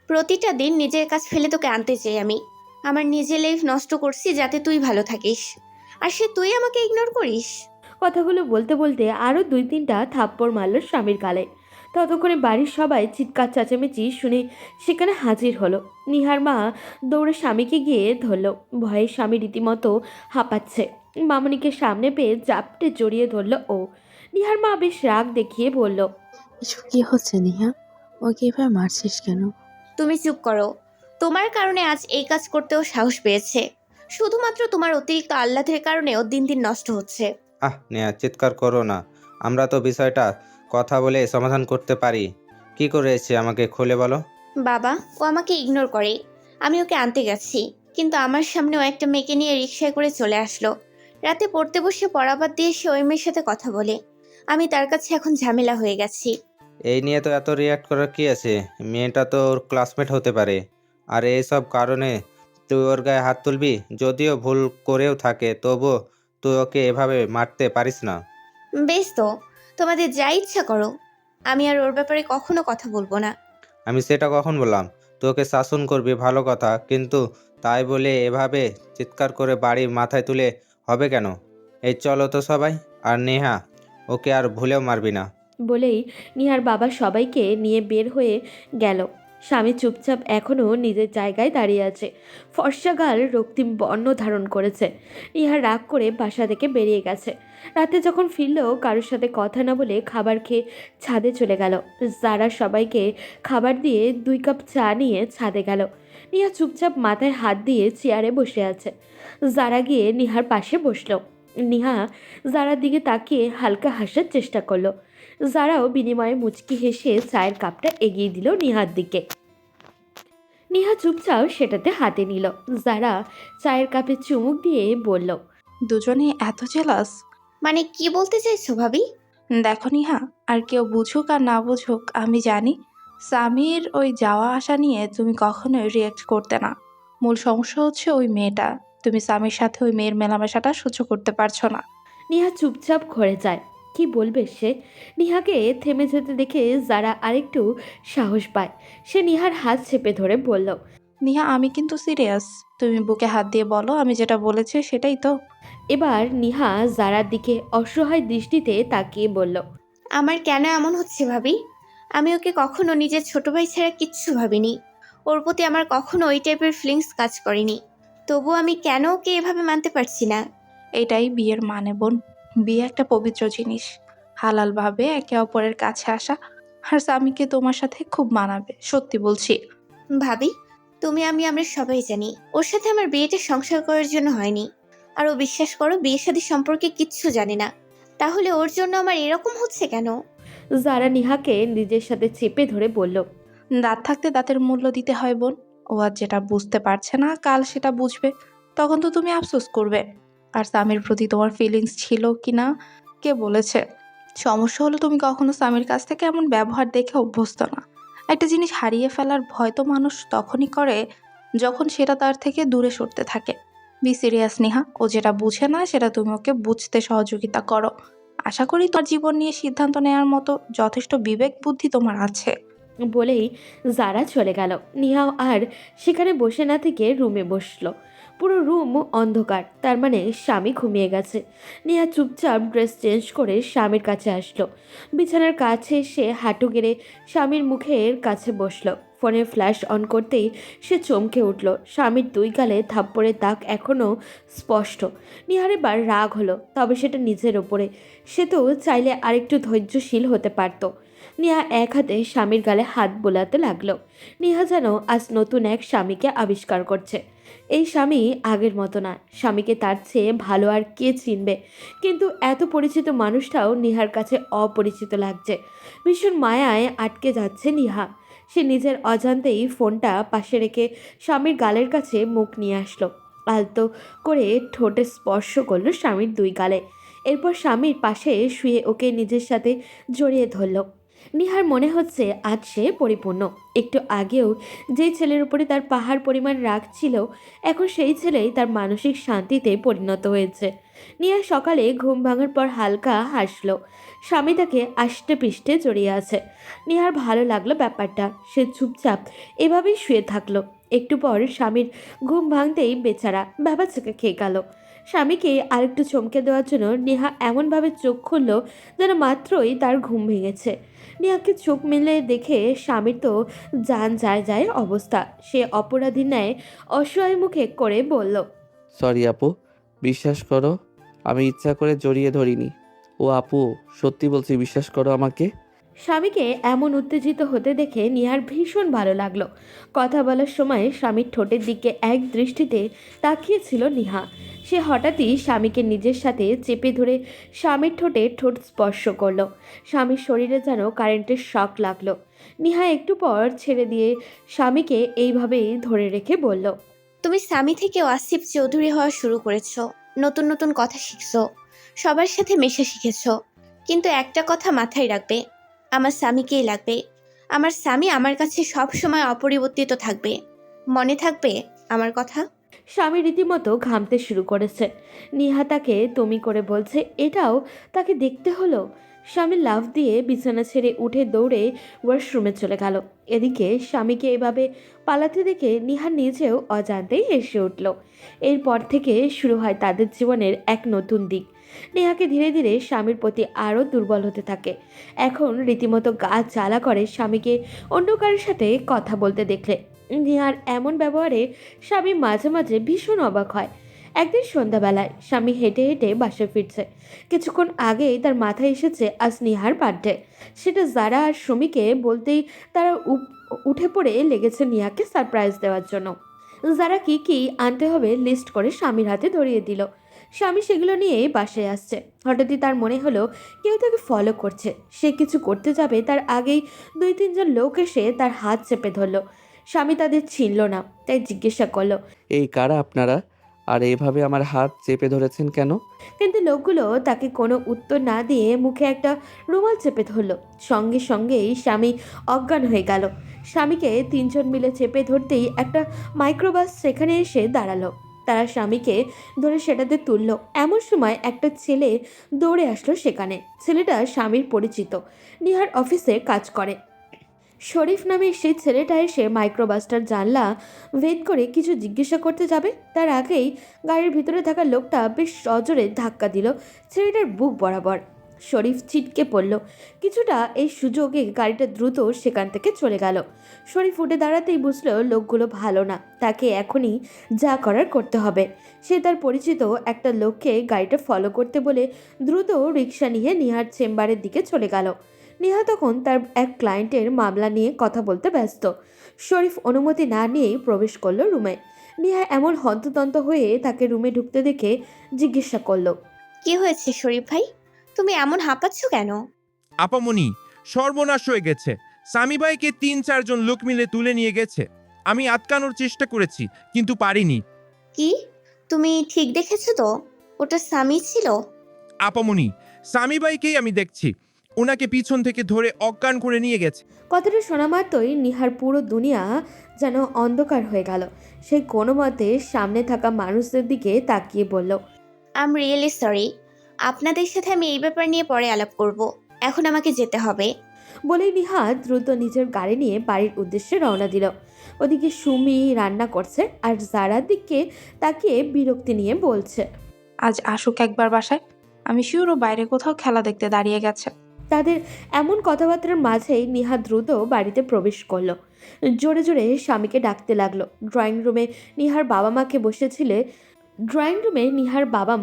প্রতিটা দিন নিজের কাজ ফেলে তোকে আনতে চাই আমি। আমার নিজের লাইফ নষ্ট করছি যাতে তুই ভালো থাকিস, আর সে তুই আমাকে ইগনোর করিস। কথাগুলো বলতে বলতে আরও 2-3টা থাপ্পড় মারল স্বামীর গালে। ততক্ষণে বাড়ির সবাই চিৎকার চেঁচামেচি শুনে সেখানে হাজির হলো। নিহার মা দৌড়ে স্বামীকে গিয়ে ধরল। ভয়ে স্বামী রীতিমতো হাঁপাচ্ছে। মামনিকে সামনে পেয়ে জাপটে জড়িয়ে ধরল ও। নিহার মা বেশ রাগ দেখিয়ে বলল, এসব কি হচ্ছে নিহা? ওকে এভাবে মারছিস কেন? তুমি চুপ করো। তোমার কারণে আজ এই কাজ করতেও সাহস পেয়েছে। শুধুমাত্র তোমার অতিরিক্ত আহ্লাদের কারণেও দিন দিন নষ্ট হচ্ছে। নেহা, চিৎকার করো না। আমরা তো বিষয়টা কথা বলে সমাধান করতে পারি। কি করেছে আমাকে খুলে বলো। বাবা, ও আমাকে ইগনোর করে। আমি ওকে আনতে গেছি, কিন্তু আমার সামনেও একটা মেয়েকে নিয়ে রিকশায় করে চলে আসলো। রাতে পড়তে বসে পড়াবাদ দিয়ে সে ওই মেয়ের সাথে কথা বলে। আমি তার কাছে এখন ঝামেলা হয়ে গেছি। এই নিয়ে তো এত রিয়াক্ট করার কি আছে? মেয়েটা তো ওর ক্লাসমেট হতে পারে। আর এইসব কারণে তুই ওর গায়ে হাত তুলবি? যদিও ভুল করেও থাকে তবুও তুই ওকে এভাবে মারতে পারিস না। বেশ তো, তোমাদের যা ইচ্ছা করো। আমি আর ওর ব্যাপারে কখনো কথা বলবো না। আমি সেটা কখন বললাম? তুই ওকে শাসন করবি ভালো কথা, কিন্তু তাই বলে এভাবে চিৎকার করে বাড়ি মাথায় তুলে হবে কেন? এই চলো তো সবাই। আর নেহা, ওকে আর ভুলেও মারবি না। বলেই নিহার বাবা সবাইকে নিয়ে বের হয়ে গেল। স্বামী চুপচাপ এখনও নিজের জায়গায় দাঁড়িয়ে আছে। ফর্সা গাল রক্তিম বর্ণ ধারণ করেছে। নিহার রাগ করে বাসা থেকে বেরিয়ে গেছে। রাতে যখন ফিরল কারোর সাথে কথা না বলে খাবার খেয়ে ছাদে চলে গেল। যারা সবাইকে খাবার দিয়ে 2 কাপ চা নিয়ে ছাদে গেল। নিহা চুপচাপ মাথায় হাত দিয়ে চেয়ারে বসে আছে। যারা গিয়ে নিহার পাশে বসলো। নিহা যারার দিকে তাকিয়ে হালকা হাসার চেষ্টা করলো। যারাও বিনিময়ে মুচকি হেসে চায়ের কাপটা এগিয়ে দিল নিহার দিকে। নিহা চুপচাপ সেটাতে হাতে নিল। যারা চায়ের কাপে চুমুক দিয়ে বলল, দুজনেই এত জেলাস? মানে কি বলতে চাইছো ভাবি? দেখো নিহা, আর কেউ বুঝুক আর না বুঝুক, আমি জানি স্বামীর ওই যাওয়া আসা নিয়ে তুমি কখনোই রিয়েক্ট করতে না। মূল সমস্যা হচ্ছে ওই মেয়েটা। তুমি স্বামীর সাথে ওই মেয়ের মেলামেশাটা সহ্য করতে পারছো না। নিহা চুপচাপ ঘরে যায়। কি বলবে সে? নিহাকে থেমে যেতে দেখে যারা আরেকটু সাহস পায়। সে নিহার হাত চেপে ধরে বলল, নিহা, আমি কিন্তু সিরিয়াস। তুমি বুকে হাত দিয়ে বলো আমি যেটা বলেছি সেটাই তো। এবার নিহা যারার দিকে অসহায় দৃষ্টিতে তাকিয়ে বলল, আমার কেন এমন হচ্ছে ভাবি? আমি ওকে কখনো নিজের ছোট ভাই ছাড়া কিচ্ছু ভাবিনি। ওর প্রতি আমার কখনো ওই টাইপের ফিলিংস কাজ করেনি। তবু আমি কেন ওকে এভাবে মানতে পারছি না? এটাই বিয়ের মানে বোন। বিয়ে একটা পবিত্র জিনিস। হালালভাবে একে অপরের কাছে আসা। আর স্বামীকে তোমার সাথে খুব মানাবে, সত্যি বলছি। ভাবি, আমরা সবাই জানি ওর সাথে আমার বিয়েটা সংসার করার জন্য হয়নি। আর ও বিশ্বাস করো বিয়ে শাদী সম্পর্কে কিচ্ছু জানে না। তাহলে ওর জন্য আমার এরকম হচ্ছে কেন? যারা নিহাকে নিজের সাথে চেপে ধরে বলল, দাঁত থাকতে দাঁতের মূল্য দিতে হয় বোন। ও আজ যেটা বুঝতে পারছে না কাল সেটা বুঝবে। তখন তো তুমি আফসোস করবে। আর স্বামীর প্রতি তোমার ফিলিংস ছিল কি না কে বলেছে? সমস্যা হলো তুমি কখনো স্বামীর কাছ থেকে এমন ব্যবহার দেখে অভ্যস্ত না। একটা জিনিস হারিয়ে ফেলার ভয় তো মানুষ তখনই করে যখন সেটা তার থেকে দূরে সরতে থাকে। বি সিরিয়াস নিহা, ও যেটা বুঝে না সেটা তুমি ওকে বুঝতে সহযোগিতা করো। আশা করি তোর জীবন নিয়ে সিদ্ধান্ত নেওয়ার মতো যথেষ্ট বিবেক বুদ্ধি তোমার আছে। বলেই যারা চলে গেল। নিহাও আর সেখানে বসে না থেকে রুমে বসলো। পুরো রুম অন্ধকার, তার মানে স্বামী ঘুমিয়ে গেছে। নিহা চুপচাপ ড্রেস চেঞ্জ করে স্বামীর কাছে আসলো। বিছানার কাছে এসে হাঁটু গেড়ে স্বামীর মুখের কাছে বসলো। ফোনের ফ্ল্যাশ অন করতেই সে চমকে উঠল। স্বামীর 2 গালে থাপ্পড়ের দাগ এখনও স্পষ্ট। নিহার এবার রাগ হলো, তবে সেটা নিজের ওপরে। সে তো চাইলে আরেকটু ধৈর্যশীল হতে পারত। নিহা এক হাতে স্বামীর গালে হাত বোলাতে লাগলো। নিহা যেন আজ নতুন এক স্বামীকে আবিষ্কার করছে। এই স্বামী আগের মতো না। স্বামীকে তার চেয়ে ভালো আর কে চিনবে? কিন্তু এত পরিচিত মানুষটাও নিহার কাছে অপরিচিত লাগছে। ভীষণ মায়ায় আটকে যাচ্ছে নিহা। সে নিজের অজান্তেই ফোনটা পাশে রেখে স্বামীর গালের কাছে মুখ নিয়ে আসলো। আলতো করে ঠোঁটে স্পর্শ করলো স্বামীর 2 গালে। এরপর স্বামীর পাশে শুয়ে ওকে নিজের সাথে জড়িয়ে ধরল। নিহার মনে হচ্ছে আজ সে পরিপূর্ণ। একটু আগেও যে ছেলের উপরে তার পাহাড় পরিমাণ রাগ ছিল, এখন সেই ছেলেই তার মানসিক শান্তিতে পরিণত হয়েছে। নিহা সকালে ঘুম ভাঙার পর হালকা হাসলো। স্বামী তাকে আষ্টে পৃষ্ঠে জড়িয়ে আছে। নিহার ভালো লাগলো ব্যাপারটা। সে চুপচাপ এভাবেই শুয়ে থাকলো। একটু পর স্বামীর ঘুম ভাঙতেই বেচারা ভ্যাবাচ্যাকা খেয়ে গেল। স্বামীকে আরেকটু চমকে দেওয়ার জন্য নেহা এমনভাবে চোখ খুলল যেন মাত্রই তার ঘুম ভেঙেছে। নেহাকে চোখ মেলে দেখে স্বামীর তো জান যায় যায় অবস্থা। সে অপরাধী ন্যায় অসহায় মুখে করে বলল, সরি আপু, বিশ্বাস করো আমি ইচ্ছা করে জড়িয়ে ধরিনি। ও আপু, সত্যি বলছি, বিশ্বাস করো আমাকে। স্বামীকে এমন উত্তেজিত হতে দেখে নিহার ভীষণ ভালো লাগলো। কথা বলার সময় স্বামীর ঠোঁটের দিকে এক দৃষ্টিতে তাকিয়েছিল নিহা। সে হঠাৎই স্বামীকে নিজের সাথে চেপে ধরে স্বামীর ঠোঁটে ঠোঁট স্পর্শ করলো। স্বামীর শরীরে যেন কারেন্টের শক লাগলো। নিহা একটু পর ছেড়ে দিয়ে স্বামীকে এইভাবেই ধরে রেখে বলল, তুমি স্বামী থেকে আসিফ চৌধুরী হওয়া শুরু করেছো, নতুন নতুন কথা শিখছো, সবার সাথে মেশা শিখেছো। কিন্তু একটা কথা মাথায় রাখবে, আমার স্বামীকেই লাগবে। আমার স্বামী আমার কাছে সব সময় অপরিবর্তিত থাকবে। মনে থাকবে আমার কথা? স্বামী রীতিমতো ঘামতে শুরু করেছে। নিহা তাকে তুমি করে বলছে, এটাও তাকে দেখতে হলো। স্বামী লাফ দিয়ে বিছানা ছেড়ে উঠে দৌড়ে ওয়াশরুমে চলে গেল। এদিকে স্বামীকে এভাবে পালাতে দেখে নিহা নিজেও অজান্তেই হেসে উঠল। এরপর থেকে শুরু হয় তাদের জীবনের এক নতুন দিক। নেহাকে ধীরে ধীরে স্বামীর প্রতি আরও দুর্বল হতে থাকে। এখন রীতিমতো গা জ্বালা করে স্বামীকে অন্য কারোর সাথে কথা বলতে দেখলে। নেহার এমন ব্যবহারে স্বামী মাঝে মাঝে ভীষণ অবাক হয়। একদিন সন্ধ্যাবেলায় স্বামী হেঁটে হেঁটে বাসায় ফিরছে। কিছুক্ষণ আগেই তার মাথায় এসেছে আজ নিহার বার্থডে। সেটা যারা আর সুমিকে বলতেই তারা উঠে পড়ে লেগেছে নিহাকে সারপ্রাইজ দেওয়ার জন্য। যারা কি কি আনতে হবে লিস্ট করে স্বামীর হাতে ধরিয়ে দিল। স্বামী সেগুলো নিয়ে বাসায় আসছে। হঠাৎই তার মনে হলো কেউ তাকে ফলো করছে। সে কিছু করতে যাবে তার আগেই 2-3 জন লোক এসে তার হাত চেপে ধরলো। স্বামী তাদের চিনল না, তাই জিজ্ঞাসা করলো, এই কারা আপনারা, আর এভাবে আমার হাত চেপে ধরেছেন কেন? কিন্তু লোকগুলো তাকে কোনো উত্তর না দিয়ে মুখে একটা রুমাল চেপে ধরলো। সঙ্গে সঙ্গেই স্বামী অজ্ঞান হয়ে গেল। স্বামীকে 3 জন মিলে চেপে ধরতেই একটা মাইক্রোবাস সেখানে এসে দাঁড়ালো। তারা স্বামীকে ধরে সেটাতে তুললো। এমন সময় একটা ছেলে দৌড়ে আসলো সেখানে। ছেলেটা স্বামীর পরিচিত, নিহার অফিসে কাজ করে। শরীফ নামে সেই ছেলেটা এসে মাইক্রোবাসটার জানলা ভেদ করে কিছু জিজ্ঞাসা করতে যাবে, তার আগেই গাড়ির ভিতরে থাকা লোকটা বেশ সজোরে ধাক্কা দিল ছেলেটার বুক বরাবর। শরীফ ছিটকে পড়ল। কিছুটা এই সুযোগে গাড়িটা দ্রুত সেখান থেকে চলে গেল। শরীফ উঠে দাঁড়াতেই বুঝলো লোকগুলো ভালো না, তাকে এখনই যা করার করতে হবে। সে তার পরিচিত একটা লোককে গাড়িটা ফলো করতে বলে দ্রুত রিক্সা নিয়ে নিহার চেম্বারের দিকে চলে গেল। নেহা তখন তার এক ক্লায়েন্টের মামলা নিয়ে কথা বলতে ব্যস্ত। শরীফ অনুমতি না নিয়েই প্রবেশ করলো রুমে। নেহা এমন হন্তদন্ত হয়ে তাকে রুমে ঢুকতে দেখে জিজ্ঞাসা করলো, কি হয়েছে শরীফ ভাই? তুমি এমন হাঁপাচ্ছ কেন? আপামনি, সর্বনাশ হয়ে গেছে। সামি ভাইকে 3-4 জন লোক মিলে তুলে নিয়ে গেছে। আমি আটকানোর চেষ্টা করেছি কিন্তু পারিনি। কি? তুমি ঠিক দেখেছো তো? ওটা স্বামী ছিল? আপামনি, সামি ভাইকেই আমি দেখছি। ওনাকে পিছন থেকে ধরে অজ্ঞান করে নিয়ে গেছে। কথাটা শোনা মাত্রই নিহার পুরো দুনিয়া যেন অন্ধকার হয়ে গেল। সে কোনো মতে সামনে থাকা মানুষদের দিকে তাকিয়ে বলল, আই এম রিয়েলি সরি। আপনাদের সাথে আমি এই ব্যাপার নিয়ে পরে আলাপ করব। এখন আমাকে যেতে হবে। বলেই নিহা দ্রুত নিজের গাড়ি নিয়ে বাড়ির উদ্দেশ্যে রওনা দিল। ওদিকে সুমি রান্না করছে আর জারার দিকে তাকিয়ে বিরক্তি নিয়ে বলছে, আজ আসুক একবার বাসায়। আমি শিওর ও বাইরে কোথাও খেলা দেখতে দাঁড়িয়ে গেছে। তাদের এমন কথাবার্তার মাঝেই নিহা দ্রুত বাড়িতে প্রবেশ করলো। জোরে জোরে স্বামীকে ডাকতে লাগলো। ড্রয়িং রুমে নিহার বাবা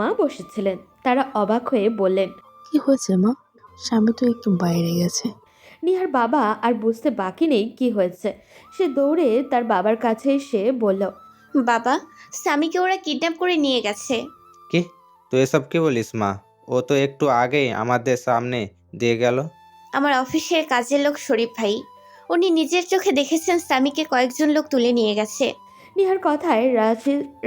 মা বসেছিলেন। তারা অবাক হয়ে বললেন, কি হয়েছে মা? স্বামী তো একটু বাইরে গেছে। নিহার বাবা আর বুঝতে বাকি নেই কি হয়েছে। সে দৌড়ে তার বাবার কাছে এসে বলল, বাবা, স্বামীকে ওরা কিডন্যাপ করে নিয়ে গেছে। কি? তুই এসব কি বলিস মা? ও তো একটু আগেই আমাদের সামনে দিয়ে গেল। আমার অফিসের কাজের লোক শরীফ ভাই, উনি নিজের চোখে দেখেছেন স্বামীকে কয়েকজন লোক তুলে নিয়ে গেছে। নিহার কথায়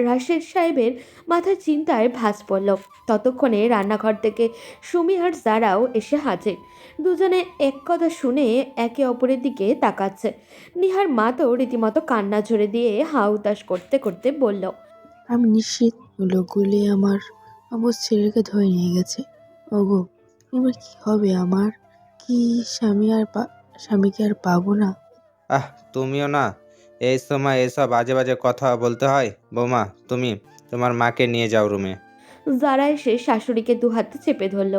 রাশেদ সাহেবের মাথায় চিন্তায় ভাঁজ পড়ল। ততক্ষণে রান্নাঘর থেকে সুমি আর জারাও এসে হাজির। দুজনে এক কথা শুনে একে অপরের দিকে তাকাচ্ছে। নিহার মা তো রীতিমতো কান্না ঝরে দিয়ে হাউতাস করতে করতে বলল, আমি নিশ্চিত লোকগুলি আমার ছেলেকে ধরে নিয়ে গেছে। ওগো, এবার কি হবে আমার? কি স্বামীকে আর পাবো না? আহ, তুমিও না, এই সময় এসব বাজে বাজে কথা বলতে হয়। বৌমা, তুমি তোমার মাকে নিয়ে যাও রুমে। যারা এসে শাশুড়িকে দু হাতে চেপে ধরল।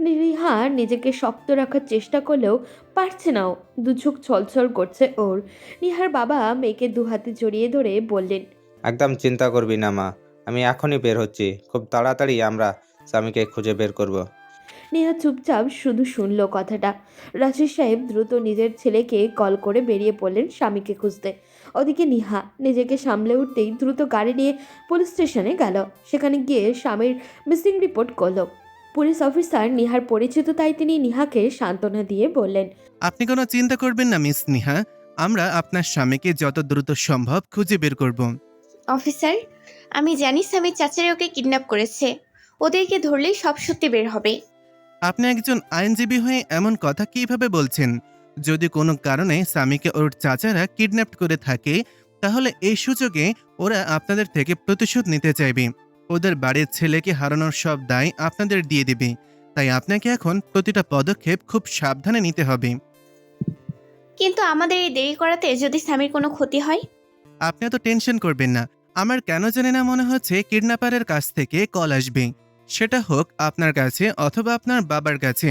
নিহা নিজেকে শক্ত রাখার চেষ্টা করলেও পারছে না। ও দু চোখ ছলছল করছে ওর। নিহার বাবা মেয়েকে দু হাতে জড়িয়ে ধরে বললেন, একদম চিন্তা করবি না মা, আমি এখনই বের হচ্ছি। খুব তাড়াতাড়ি আমরা স্বামীকে খুঁজে বের করব। নেহা চুপচাপ শুধু শুনল কথাটা। রাশিদ সাহেব দ্রুত নিজের ছেলেকে কল করে বেরিয়ে পড়লেন স্বামীকে খুঁজতে। ওদিকে নিহা নিজেকে সামলে উঠতেই দ্রুত গাড়ি নিয়ে পুলিশ স্টেশনে গেল। সেখানে গিয়ে স্বামীর মিসিং রিপোর্ট করলো। পুলিশ অফিসার নিহার পরিচিত, তাই তিনি নিহাকে সান্ত্বনা দিয়ে বললেন, আপনি কোনো চিন্তা করবেন না মিস নিহা, আমরা আপনার স্বামীকে যত দ্রুত সম্ভব খুঁজে বের করব। অফিসার, আমি জানি স্বামীর চাচারা ওকে কিডন্যাপ করেছে। ওদেরকে ধরলেই সব সত্যি বের হবে। আপনি একজন আইনজীবী হয়ে এমন কথা কিভাবে বলছেন? যদি কোনো কারণে স্বামীকে ওর চাচারা কিডন্যাপ করে থাকে, তাহলে এই সুযোগে ওরা আপনাদের থেকে প্রতিশোধ নিতে চাইবে। ওদের বাড়ির ছেলেকে হারানোর সব দায় আপনাদের দিয়ে দেবে। তাই আপনাকে এখন প্রতিটা পদক্ষেপ খুব সাবধানে নিতে হবে। কিন্তু আমাদের এই দেরি করাতে যদি স্বামীর কোনো ক্ষতি হয়? আপনি এত টেনশন করবেন না। আমার কেন জানি না মনে হচ্ছে কিডন্যাপারের কাছ থেকে কল আসবে। সেটা হোক আপনার কাছে অথবা আপনার বাবার কাছে।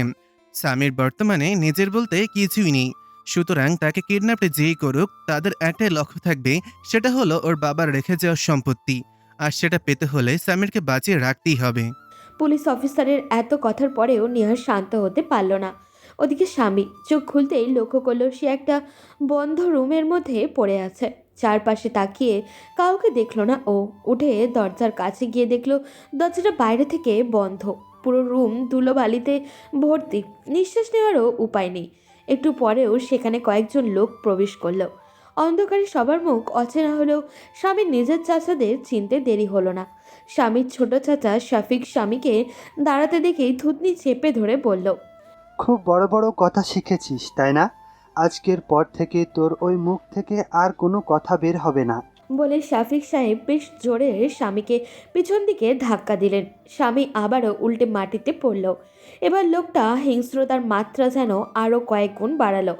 স্বামীর বর্তমানে নিজের বলতে কিছুই নেই। সুতরাং তাকে কিডন্যাপে যেই করুক, তাদের একটাই লক্ষ্য থাকবে, সেটা হলো ওর বাবার রেখে যাওয়া সম্পত্তি। আর সেটা পেতে হলে স্বামীরকে বাঁচিয়ে রাখতেই হবে। পুলিশ অফিসারের এত কথার পরেও নিহার শান্ত হতে পারল না। ওদিকে স্বামী চোখ খুলতেই লক্ষ্য করলো সে একটা বন্ধ রুমের মধ্যে পড়ে আছে। চারপাশে তাকিয়ে কাউকে দেখলো না। ও উঠে দরজার কাছে গিয়ে দেখলো দরজাটা বাইরে থেকে বন্ধ। পুরো রুম ধুলোবালিতে ভর্তি। নিঃশ্বাস নেওয়ারও উপায় নেই। একটু পরেও সেখানে কয়েকজন লোক প্রবেশ করলো। অন্ধকারে সবার মুখ অচেনা হলেও স্বামীর নিজের চাচাদের চিনতে দেরি হলো না। স্বামীর ছোট চাচা শফিক স্বামীকে দাঁড়াতে দেখেই থুতনি চেপে ধরে বলল, খুব বড় বড় কথা শিখেছিস তাই না? আজকের পর থেকে তোর ওই মুখ থেকে আর কোনো কথা বের হবে না। বলে শফিক সাহেব বেশ জোরে স্বামীকে পিছন দিকে ধাক্কা দিলেন। স্বামী আবারও উল্টে মাটিতে পড়ল। এবার লোকটা হিংস্রতার মাত্রা যেন আরও কয়েক গুণ বাড়ালো।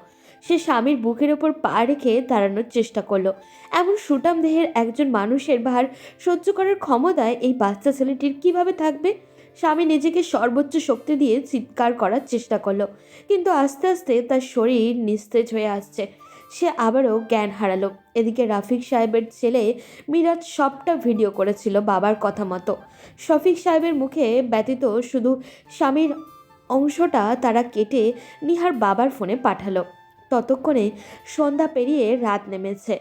সে স্বামীর বুকের ওপর পা রেখে দাঁড়ানোর চেষ্টা করলো। এমন সুটাম দেহের একজন মানুষের ভার সহ্য করার ক্ষমতায় এই বাচ্চা ছেলেটির কিভাবে থাকবে? স্বামী নিজেকে সর্বোচ্চ শক্তি দিয়ে চিৎকার করার চেষ্টা করলো, কিন্তু আস্তে আস্তে তার শরীর নিস্তেজ হয়ে আসছে। সে আবারও জ্ঞান হারালো। এদিকে রাফিক সাহেবের ছেলে মিরাজ সবটা ভিডিও করেছিল বাবার কথা মতো। শফিক সাহেবের মুখে ব্যতীত শুধু স্বামীর অংশটা তারা কেটে নিহার বাবার ফোনে পাঠালো। ততক্ষণে সন্ধ্যা পেরিয়ে রাত নেমেছে।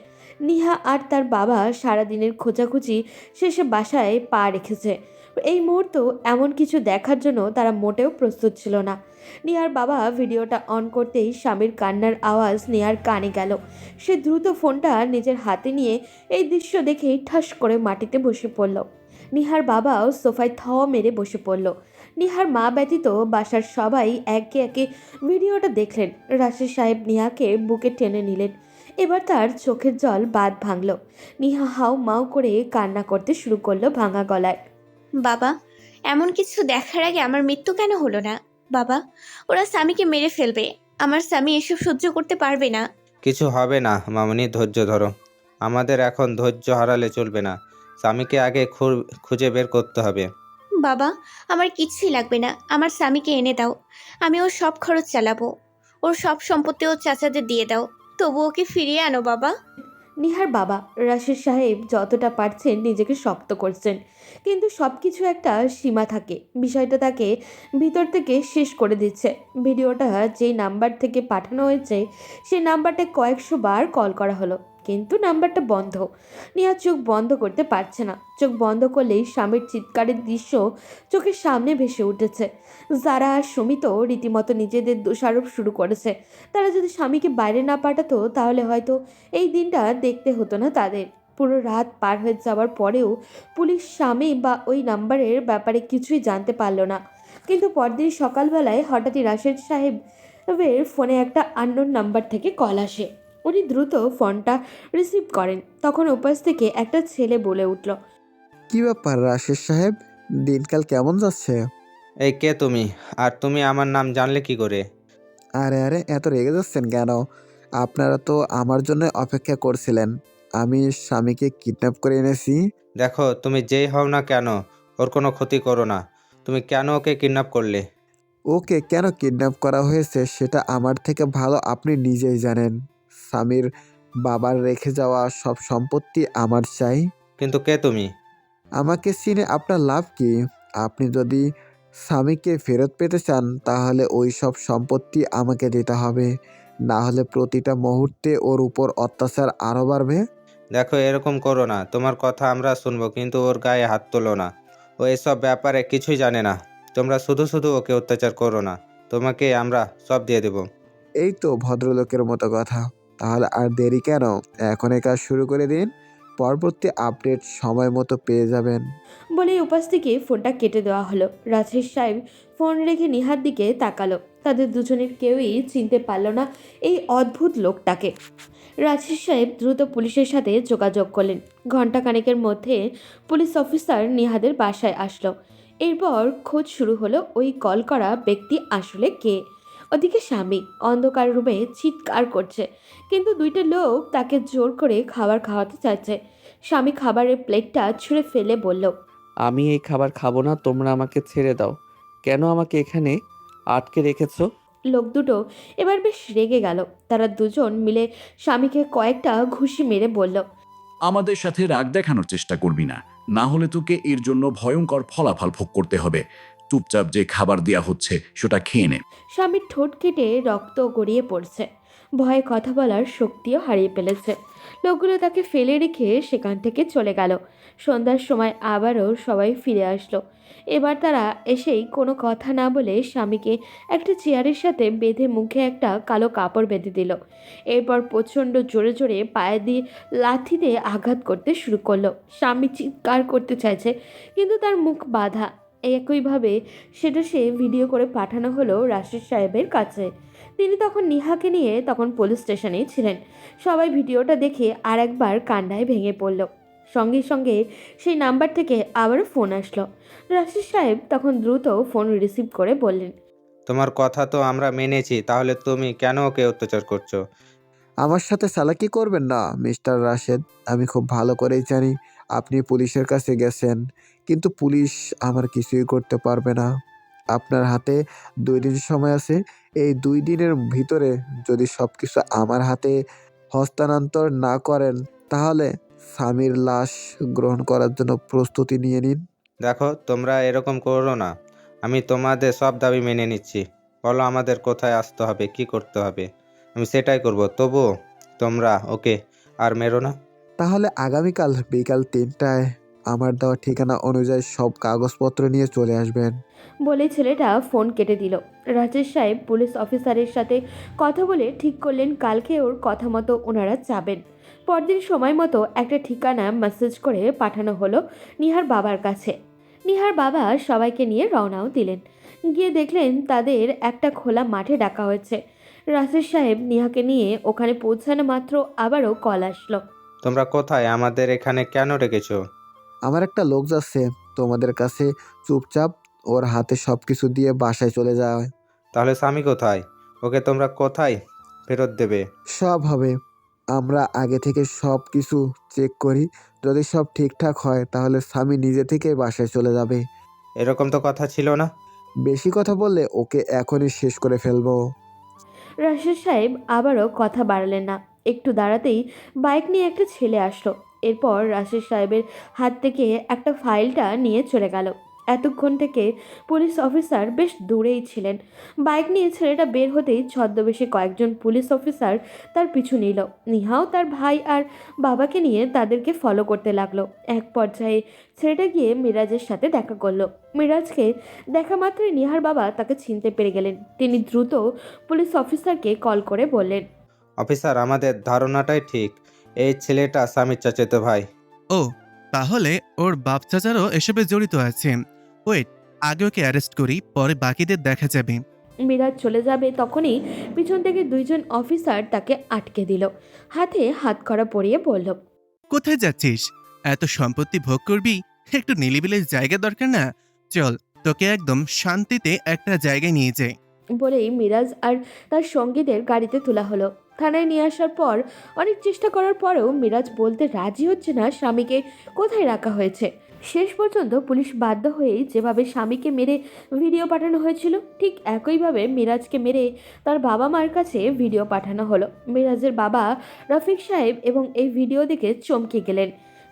নিহা আর তার বাবা সারাদিনের খোঁজাখুঁজি শেষে বাসায় পা রেখেছে। এই মুহূর্ত এমন কিছু দেখার জন্য তারা মোটেও প্রস্তুত ছিল না। নিহার বাবা ভিডিওটা অন করতেই স্বামীর কান্নার আওয়াজ নিহার কানে গেল। সে দ্রুত ফোনটা নিজের হাতে নিয়ে এই দৃশ্য দেখেই ঠাস করে মাটিতে বসে পড়ল। নিহার বাবাও সোফায় থাওয়া মেরে বসে পড়ল। নিহার মা ব্যতীত বাসার সবাই একে একে ভিডিওটা দেখলেন। রাশেদ সাহেব নিহাকে বুকে টেনে নিলেন। এবার তার চোখের জল বাঁধ ভাঙল। নিহা হাউ মাউ করে কান্না করতে শুরু করলো ভাঙা গলায়। বাবা, এমন কিছু দেখার আগে আমার মৃত্যু কেন হলো না? বাবা, ওরা স্বামীকে মেরে ফেলবে। আমার স্বামী এসব সহ্য করতে পারবে না। কিছু হবে না মামনি, ধৈর্য ধরো। আমাদের এখন ধৈর্য হারালে চলবে না। স্বামীকে আগে খুঁজে বের করতে হবে। বাবা, আমার কিছুই লাগবে না। আমার স্বামীকে এনে দাও। আমি ওর সব খরচ চালাবো। ওর সব সম্পত্তি ওর চাচাদের দিয়ে দাও। তবু ওকে ফিরিয়ে আনো বাবা। নিহার বাবা রাশেদ সাহেব যতটা পারছেন নিজেকে শক্ত করছেন, কিন্তু সব কিছু একটা সীমা থাকে। বিষয়টা তাকে ভিতর থেকে শেষ করে দিচ্ছে। ভিডিওটা যেই নাম্বার থেকে পাঠানো হয়েছে সেই নাম্বারটা কয়েকশো বার কল করা হলো, কিন্তু নাম্বারটা বন্ধ। নিহা চোখ বন্ধ করতে পারছে না। চোখ বন্ধ করলেই স্বামীর চিৎকারের দৃশ্য চোখের সামনে ভেসে উঠেছে। যারা আর সুমিত রীতিমতো নিজেদের দোষারোপ শুরু করেছে। তারা যদি স্বামীকে বাইরে না পাঠাতো তাহলে হয়তো এই দিনটা দেখতে হতো না তাদের। পুরো রাত পার হয়ে যাওয়ার পরেও পুলিশ স্বামী বা ওই নাম্বারের ব্যাপারে কিছুই জানতে পারল না। কিন্তু পরদিন সকালবেলায় হঠাৎই রাশেদ সাহেবের ফোনে একটা আননোন নাম্বার থেকে কল আসে। উনি দ্রুত ফোনটা রিসিভ করেন। তখন উপাস থেকে একটা ছেলে বলে উঠল, কি ব্যাপার রাশেদ সাহেব, দিনকাল কেমন যাচ্ছে? এই কে তুমি? আর তুমি আমার নাম জানলে কি করে? আরে আরে, এত রেগে যাচ্ছেন কেন? আপনারা তো আমার জন্য অপেক্ষা করছিলেন। আমি স্বামীকে কিডন্যাপ করে এনেছি। দেখো, তুমি যেই হও না কেন, ওর কোনো ক্ষতি করো না। তুমি কেন ওকে কিডন্যাপ করলে? ওকে কেন কিডন্যাপ করা হয়েছে সেটা আমার থেকে ভালো আপনি নিজেই জানেন। স্বামীর বাবার রেখে যাওয়া সব সম্পত্তি আমার চাই। কিন্তু কে তুমি? আমাকে চিনে আপনার লাভ কি? আপনি যদি স্বামীকে ফেরত পেতে চান তাহলে ওই সব সম্পত্তি আমাকে দিতে হবে, না হলে প্রতিটা মুহূর্তে ওর উপর অত্যাচার আরও বাড়বে। দেখো, এরকম করো না। তোমার কথা আমরা শুনবো, কিন্তু ওর গায়ে হাত তোলো না। ও এসব ব্যাপারে কিছুই জানে না। তোমরা শুধু শুধু ওকে অত্যাচার করো না। তোমাকে আমরা সব দিয়ে দেব। এই তো ভদ্রলোকের মতো কথা। তাহলে আর দেরি কেন? এখনই কাজ শুরু করে দিন। পরবর্তী আপডেট সময় মতো পেয়ে যাবেন। বলে উপাস থেকে ফোনটা কেটে দেওয়া হলো। রাজেশ সাহেব ফোন রেখে নিহার দিকে তাকালো। তাদের দুজনের কেউই চিনতে পারল না এই অদ্ভুত লোকটাকে। রাজেশ সাহেব দ্রুত পুলিশের সাথে যোগাযোগ করলেন। ঘণ্টাখানেকের মধ্যে পুলিশ অফিসার নিহাদের বাসায় আসলো। এরপর খোঁজ শুরু হলো ওই কল করা ব্যক্তি আসলে কে। ওদিকে স্বামী অন্ধকার রুমে চিৎকার করছে, কিন্তু দুইটা লোক তাকে জোর করে খাবার খাওয়াতে চাইছে। স্বামী খাবারের প্লেটটা ছুঁড়ে ফেলে বলল, আমি এই খাবার খাবো না, তোমরা আমাকে ছেড়ে দাও। কেন আমাকে এখানে আটকে রেখেছো? লোক দুটো এবার বেশ রেগে গেল। তারা দুজন মিলে স্বামীকে কয়েকটা ঘুষি মেরে বলল, আমাদের সাথে রাগ দেখানোর চেষ্টা করবি না, না হলে তোকে এর জন্য ভয়ঙ্কর ফলাফল ভোগ করতে হবে। চুপচাপ যে খাবার দেয়া হচ্ছে সেটা খেয়ে নে। স্বামীর ঠোঁট কেটে রক্ত গড়িয়ে পড়ছে। ভয়ে কথা বলার শক্তিও হারিয়ে ফেলেছে। লোকগুলো তাকে ফেলে রেখে সেখান থেকে চলে গেল। সন্ধ্যার সময় আবারও সবাই ফিরে আসলো। এবার তারা এসেই কোনো কথা না বলে স্বামীকে একটা চেয়ারের সাথে বেঁধে মুখে একটা কালো কাপড় বেঁধে দিল। এরপর প্রচণ্ড জোরে জোরে পায়ে দিয়ে লাথি দিয়ে আঘাত করতে শুরু করলো। স্বামী চিৎকার করতে চাইছে, কিন্তু তার মুখ বাঁধা। একইভাবে সেটা সে ভিডিও করে পাঠানো হলো রাশেদ সাহেবের কাছে। তিনি তখন নিহাকে নিয়ে তখন পুলিশ স্টেশনেই ছিলেন। সবাই ভিডিওটা দেখে আর একবার কান্নায় ভেঙে পড়ল। সঙ্গে সঙ্গে সেই নাম্বার থেকে আবারও ফোন আসলো। রাশেদ সাহেব তখন দ্রুত ফোন রিসিভ করে বললেন, তোমার কথা তো আমরা মেনেছি, তাহলে তুমি কেন ওকে অত্যাচার করছো? আমার সাথে চালাকি করবেন না মিস্টার রাশেদ। আমি খুব ভালো করেই জানি আপনি পুলিশের কাছে গেছেন, কিন্তু পুলিশ আমার কিছুই করতে পারবে না। আপনার হাতে 2 দিন সময় আছে। এই 2 দিনের ভিতরে যদি সব কিছু আমার হাতে হস্তান্তর না করেন তাহলে স্বামীর লাশ গ্রহণ করার জন্য প্রস্তুতি নিয়ে নিন। দেখো, তোমরা এরকম করো না। আমি তোমাদের সব দাবি মেনে নিচ্ছি। বলো আমাদের কোথায় আসতে হবে, কি করতে হবে, আমি সেটাই করব। তবুও তোমরা ওকে আর মেরো না। তাহলে আগামীকাল বিকাল 3টায় আমার দেওয়া ঠিকানা অনুযায়ী সব কাগজপত্র নিয়ে চলে আসবেন। বলে ছেলেটা ফোন কেটে দিল। রাজেশ সাহেব পুলিশ অফিসারের সাথে কথা বলে ঠিক করলেন কালকে ওর কথা মতো ওনারা যাবেন। পরদিন সময় মতো একটা ঠিকানা মেসেজ করে পাঠানো হলো নিহার বাবার কাছে। নিহার বাবা সবাইকে নিয়ে রওনাও দিলেন। গিয়ে দেখলেন তাদের একটা খোলা মাঠে ডাকা হয়েছে। রাজেশ সাহেব নিহাকে নিয়ে ওখানে পৌঁছানো মাত্র আবারও কল আসলো। তোমরা কোথায়? আমাদের এখানে কেন রেখেছো? আমার একটা লোক যাচ্ছে তোমাদের কাছে, চুপচাপ ওর হাতে সবকিছু দিয়ে বাসায় চলে যায়। তাহলে স্বামী কোথায়? ওকে তোমরা কোথায় ফেরত দেবে? সব হবে। আমরা আগে থেকে সব কিছু চেক করি। যদি সব ঠিকঠাক হয় তাহলে স্বামী নিজে থেকেই বাসায় চলে যাবে। এরকম তো কথা ছিল না। বেশি কথা বললে ওকে এখনই শেষ করে ফেলবো। রাশেদ সাহেব আবারও কথা বাড়ালেন না। একটু দাঁড়াতেই বাইক নিয়ে একটা ছেলে আসলো। এরপর রাশেদ সাহেবের হাত থেকে একটা ফাইলটা নিয়ে চলে গেল। এতক্ষণ থেকে পুলিশ অফিসার বেশ দূরেই ছিলেন। বাইক নিয়ে ছেলেটা বের হতেই ছদ্মবেশে কয়েকজন পুলিশ অফিসার তার পিছু নিল। নিহাও তার ভাই আর বাবাকে নিয়ে তাদেরকে ফলো করতে লাগলো। এক পর্যায়ে ছেলেটা গিয়ে মিরাজের সাথে দেখা করলো। মিরাজকে দেখা মাত্রই নিহার বাবা তাকে চিনতে পেরে গেলেন। তিনি দ্রুত পুলিশ অফিসারকে কল করে বললেন, অফিসার, আমাদের ধারণাটাই ঠিক। এই ছেলেটা স্বামীর চাচাতো ভাই। ও, তাহলে ওর বাপ চাচারও এসবে জড়িত আছে। ওয়েট, আগে ওকে অ্যারেস্ট করি, পরে বাকিদের দেখা যাবে। মিরাজ চলে যাবে তখনই পিছন থেকে দুইজন অফিসার তাকে আটকে দিল। হাতে হাতকড়া পরিয়ে বলল, কোথায় যাচ্ছিস? এত সম্পত্তি ভোগ করবি, একটু নিলিবিলির জায়গা দরকার না? চল, তোকে একদম শান্তিতে একটা জায়গায় নিয়ে যাই। বলেই মিরাজ আর তার সঙ্গীদের গাড়িতে তোলা হলো। থানায় নিয়ে আসার পর অনেক চেষ্টা করার পরেও মিরাজ বলতে রাজি হচ্ছে না স্বামীকে কোথায় রাখা হয়েছে। শেষ পর্যন্ত পুলিশ বাধ্য হয়েই যেভাবে স্বামীকে মেরে ভিডিও পাঠানো হয়েছিল ঠিক একইভাবে মিরাজকে মেরে তার বাবা মার কাছে ভিডিও পাঠানো হলো। মিরাজের বাবা রফিক সাহেব এবং এই ভিডিও দেখে চমকে গেলেন।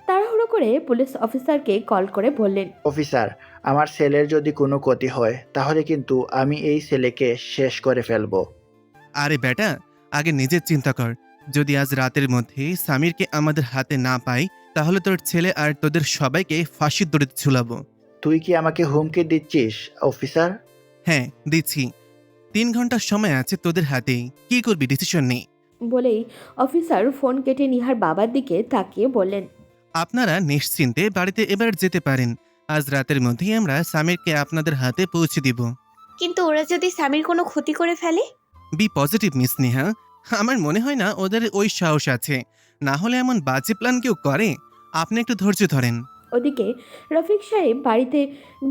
তাড়াহুড়ো করে পুলিশ অফিসারকে কল করে বললেন, অফিসার, আমার ছেলের যদি কোনো ক্ষতি হয় তাহলে কিন্তু আমি এই ছেলেকে শেষ করে ফেলবো। আরে বেটা, আগে নিজের চিন্তা কর। যদি আজ রাতের মধ্যে সামিরকে আমাদের হাতে না পাই, তাহলে তোর ছেলে আর তোদের সবাইকে ফাঁসির দড়িতে ঝুলাবো। তুই কি আমাকে হুমকি দিচ্ছিস অফিসার? হ্যাঁ, দিচ্ছি। 3 ঘন্টার সময় আছে তোদের হাতেই। কি করবি ডিসিশন নেই। বলেই অফিসার ফোন কেটে নিহার বাবার দিকে তাকিয়ে বললেন, আপনারা নিশ্চিন্তে বাড়িতে এবার যেতে পারেন। আজ রাতের মধ্যেই আমরা সামিরকে আপনাদের হাতে পৌঁছে দিব। কিন্তু ওরা যদি স্বামীর কোনো ক্ষতি করে ফেলে? Be positive miss Neha. আমার মনে হয় না ওদের ওই সাহস আছে। না হলে এমন বাজে প্ল্যান কেউ করে। আপনি একটু ধৈর্য ধরেন। ওদিকে রফিক সাহেব বাড়িতে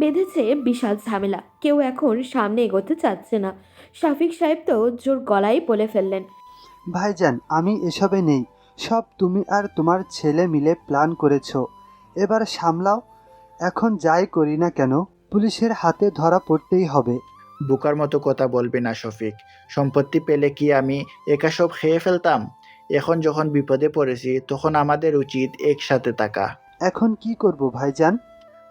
বেঁধেছে বিশাল ঝামেলা। কেউ এখন সামনে এগোতে চাচ্ছে না। শাফিক সাহেব তো জোর গলায় বলে ফেললেন, ভাইজান, আমি এসবে নেই। সব তুমি আর তোমার ছেলে মিলে প্ল্যান করেছো। এবার সামলাও। এখন যাই করি না কেন, পুলিশের হাতে ধরা পড়তেই হবে। বোকার মতো কথা বলবি না শফিক। সম্পত্তি পেলে কি আমি একা সব খেয়ে ফেলতাম? এখন যখন বিপদে পড়েছি তখন আমাদের উচিত একসাথে থাকা। এখন কি করব ভাইজান?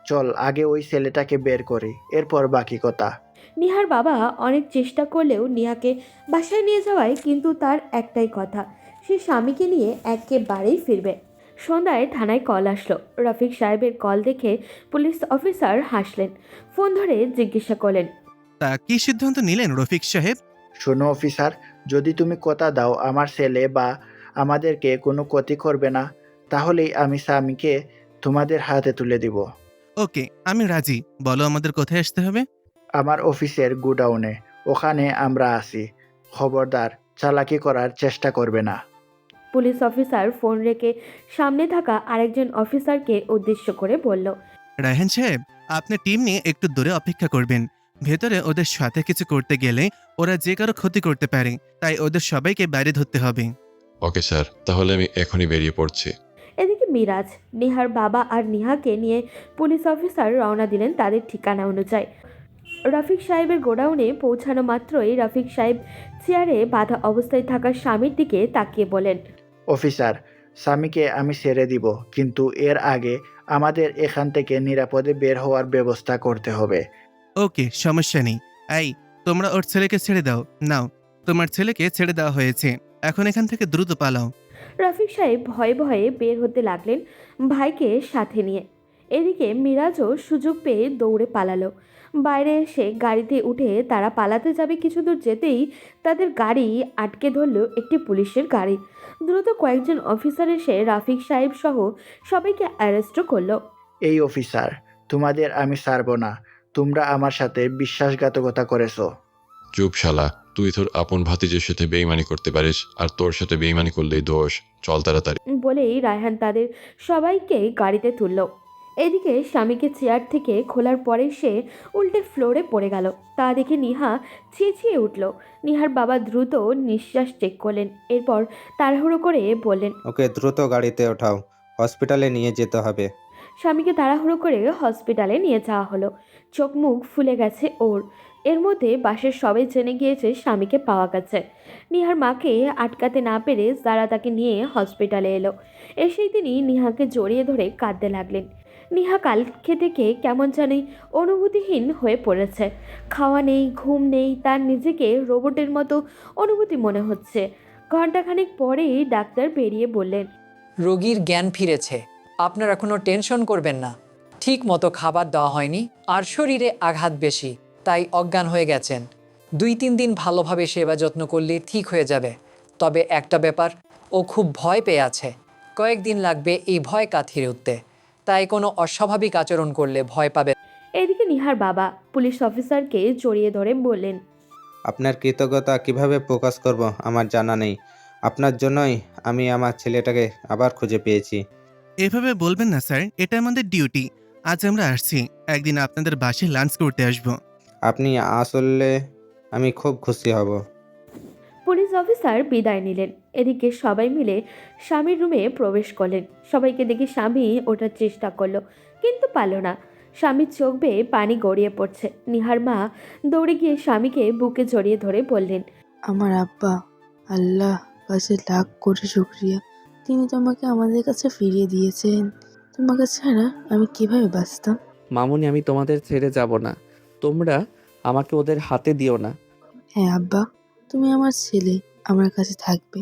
চল আগে ওই ছেলেটাকে বের করি, এরপর বাকি কথা। নিহার বাবা অনেক চেষ্টা করলেও নিহাকে বাসায় নিয়ে যাওয়ায় কিন্তু তার একটাই কথা, সে স্বামীকে নিয়ে একেবারেই ফিরবে। সন্ধ্যায় থানায় কল আসলো। রফিক সাহেবের কল দেখে পুলিশ অফিসার হাসলেন। ফোন ধরে জিজ্ঞাসা করলেন, তা কি সিদ্ধান্ত নিলেন রফিক সাহেব? শোনো অফিসার, যদি তুমি কথা দাও আমার ছেলে বা আমাদেরকে কোনো ক্ষতি করবে না, তাহলেই আমি স্বামীকে তোমাদের হাতে তুলে দিব। ওকে, আমি রাজি। বলো আমাদের কোথায় আসতে হবে? আমার অফিসের গোডাউনে, ওখানে আমরা আছি। খবরদার চালাকি করার চেষ্টা করবে না। পুলিশ অফিসার ফোন রেখে সামনে থাকা আরেকজন অফিসারকে উদ্দেশ্য করে বলল, রায়হান সাহেব, আপনি টিম নিয়ে একটু দূরে অপেক্ষা করবেন। ভেতরে ওদের সাথে কিছু করতে গেলে ওরা যে কারো ক্ষতি করতে পারে, তাই ওদের সবাইকে বাইরে ধরতে হবে। ওকে স্যার, তাহলে আমি এখনই বেরিয়ে পড়ছি। এদিকে মিরাজ, নিহার বাবা আর নিহাকে নিয়ে পুলিশ অফিসার রওনা দিলেন তাদের ঠিকানা অনুযায়ী। রফিক সাহেবের গোডাউনে পৌঁছানো মাত্রই রফিক সাহেব চেয়ারে বাঁধা অবস্থায় থাকা স্বামীর দিকে তাকিয়ে বলেন, অফিসার, স্বামীকে আমি ছেড়ে দিব, কিন্তু এর আগে আমাদের এখান থেকে নিরাপদে বের হওয়ার ব্যবস্থা করতে হবে। ওকে, সমস্যা নেই। এই, তোমরা ওর ছেলেকে ছেড়ে দাও। নাও, তোমার ছেলেকে ছেড়ে দেওয়া হয়েছে। এখন এখান থেকে দ্রুত পালাও। রফিক সাহেব ভয়ে ভয়ে বের হতে লাগলেন ভাইকে সাথে নিয়ে। এদিকে মিরাজও সুযোগ পেয়ে দৌড়ে পালালো। বাইরে এসে গাড়িতে উঠে তারা পালাতে যাবে কিছু দূর যেতেই তাদের গাড়ি আটকে ধরল একটি পুলিশের গাড়ি। দ্রুত কয়েকজন অফিসার এসে রফিক সাহেব সহ সবাইকে অ্যারেস্ট করলো। এই অফিসার, তোমাদের আমি ছাড়ব না। তোমরা আমার সাথে বিশ্বাসঘাতকতা করেছো। চুপ শালা, তুই তোর আপন ভাতিজের সাথে বেইমানি করতে পারিস, আর তোর সাথে বেইমানি করলেই দোষ। চল তাড়াতাড়ি। বলেই রায়হান তাদের সবাইকে গাড়িতে তুলল। এদিকে স্বামীকে চেয়ার থেকে খোলার পরে সে উল্টে ফ্লোরে পড়ে গেল। তা দেখে নিহা চেঁচিয়ে উঠল। নিহার বাবা দ্রুত নিঃশ্বাস চেক করলেন, এরপর তাড়াহুড়ো করে বললেন, ওকে দ্রুত গাড়িতে ওঠাও, হসপিটালে নিয়ে যেতে হবে। স্বামীকে তাড়াহুড়ো করে হসপিটালে নিয়ে যাওয়া হলো। চোখ মুখ ফুলে গেছে ওর। এর মধ্যে বাসের সবাই জেনে গিয়েছে স্বামীকে পাওয়া গেছে। নিহার মাকে আটকাতে না পেরে যারা তাকে নিয়ে হসপিটালে এলো। এসেই তিনি নিহাকে জড়িয়ে ধরে কাঁদতে লাগলেন। নিহা কাল থেকে কেমন জানি অনুভূতিহীন হয়ে পড়েছে। খাওয়া নেই, ঘুম নেই, তার নিজেকে রোবটের মতো অনুভূতি মনে হচ্ছে। ঘণ্টাখানেক পরেই ডাক্তার বেরিয়ে বললেন, রোগীর জ্ঞান ফিরেছে, আপনারা কোনো টেনশন করবেন না। ঠিক মতো খাবার দেওয়া হয়নি আর শরীরে আঘাত বেশি, তাই অজ্ঞান হয়ে গেছেন। 2-3 দিন ভালোভাবে সেবা যত্ন করলে ঠিক হয়ে যাবে। তবে একটা ব্যাপার, ও খুব ভয় পেয়ে আছে। কয়েকদিন লাগবে এই ভয় কাটিয়ে উঠতে। তাই কোনো অস্বাভাবিক আচরণ করলে ভয় পাবে। এদিকে নিহার বাবা পুলিশ অফিসারকে জড়িয়ে ধরে বললেন, আপনার কৃতজ্ঞতা কিভাবে প্রকাশ করব আমার জানা নেই। আপনার জন্যই আমি আমার ছেলেটাকে আবার খুঁজে পেয়েছি। এভাবে বলবেন না স্যার, এটা আমাদের ডিউটি। আজ আমরা আসছি, একদিন আপনাদের বাসায় লাঞ্চ করতে আসব। আপনি আসলে আমি খুব খুশি হব। পুলিশ অফিসার বিদায় নিলেন। এদিকে সবাই মিলে স্বামীর রুমে প্রবেশ করলেন। সবাইকে দেখে স্বামী ওঠার চেষ্টা করলো, কিন্তু পারল না। স্বামীর চোখ বেয়ে পানি গড়িয়ে পড়ছে। নিহার মা দৌড়ে গিয়ে স্বামীকে বুকে জড়িয়ে ধরে বললেন, আমার আব্বা, আল্লাহ কাছে লাখ কোটি শুক্রিয়া, তিনি তোমাকে আমাদের কাছে ফিরিয়ে দিয়েছেন। তোমাকে ছাড়া আমি কিভাবে বাঁচতাম। মামুনি, আমি তোমাদের ছেড়ে যাব না। তোমরা আমাকে ওদের হাতে দিও না। হ্যাঁ আব্বা, তুমি আমার ছেলে, আমার কাছে থাকবে।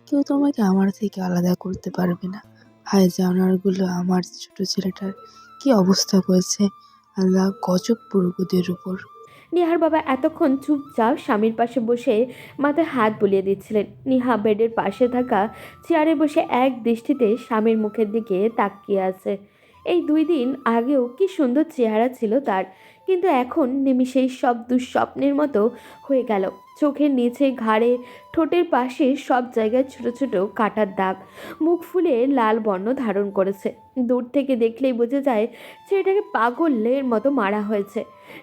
কেউ তোমাকে আমার থেকে আলাদা করতে পারবে না। হায় জানোয়ারগুলো আমার ছোট ছেলেটার কি অবস্থা করেছে। আল্লাহ গজব পড়ুক ওদের উপর। নিহার বাবা এতক্ষণ চুপচাপ স্বামীর পাশে বসে মাথায় হাত বুলিয়ে দিচ্ছিলেন। নিহা বেডের পাশে থাকা চেয়ারে বসে এক দৃষ্টিতে স্বামীর মুখের দিকে তাকিয়ে আছে। এই 2 দিন আগেও কি সুন্দর চেহারা ছিল তার, কিন্তু এখন নিমিষেই সব দুঃস্বপ্নের মতো হয়ে গেল। চোখের নিচে, ঘাড়ে, ঠোঁটের পাশে সব জায়গায় ছোট ছোট কাটার দাগ। মুখ ফুলে লাল বর্ণ ধারণ করেছে। দূর থেকে দেখলেই বোঝা যায় ছেলেটাকে পাগলের মতো মারা হয়েছে।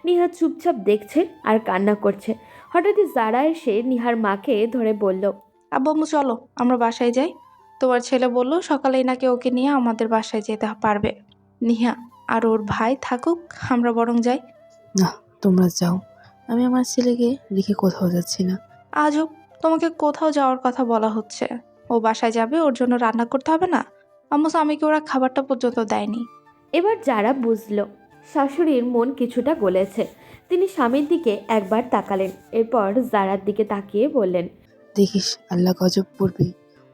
নিহা চুপচাপ দেখছে আর কান্না করছে। হঠাৎই জারা এসে নিহার মাকে ধরে বলল, আব্বু আম্মু চলো আমরা বাসায় যাই। তোমার ছেলে বলল সকালেই নাকি ওকে নিয়ে আমাদের বাসায় যেতে পারবে। নিহা আর ওর ভাই থাকুক, আমরা বরং যাই। না, তোমরা যাও, আমি আমার ছেলেকে রেখে কোথাও যাচ্ছি না। আজও তোমাকে কোথাও যাওয়ার কথা বলা হচ্ছে। ও বাসায় যাবে, ওর জন্য রান্না করতে হবে না। আম্মু স্বামীকে ওরা খাবারটা পর্যন্ত দেয়নি। এবার যারা বুঝলো শাশুড়ির মন কিছুটা গলেছে। তিনি স্বামীর দিকে একবার তাকালেন, এরপর জারার দিকে তাকিয়ে বললেন, দেখিস আল্লাহ গজব পড়বে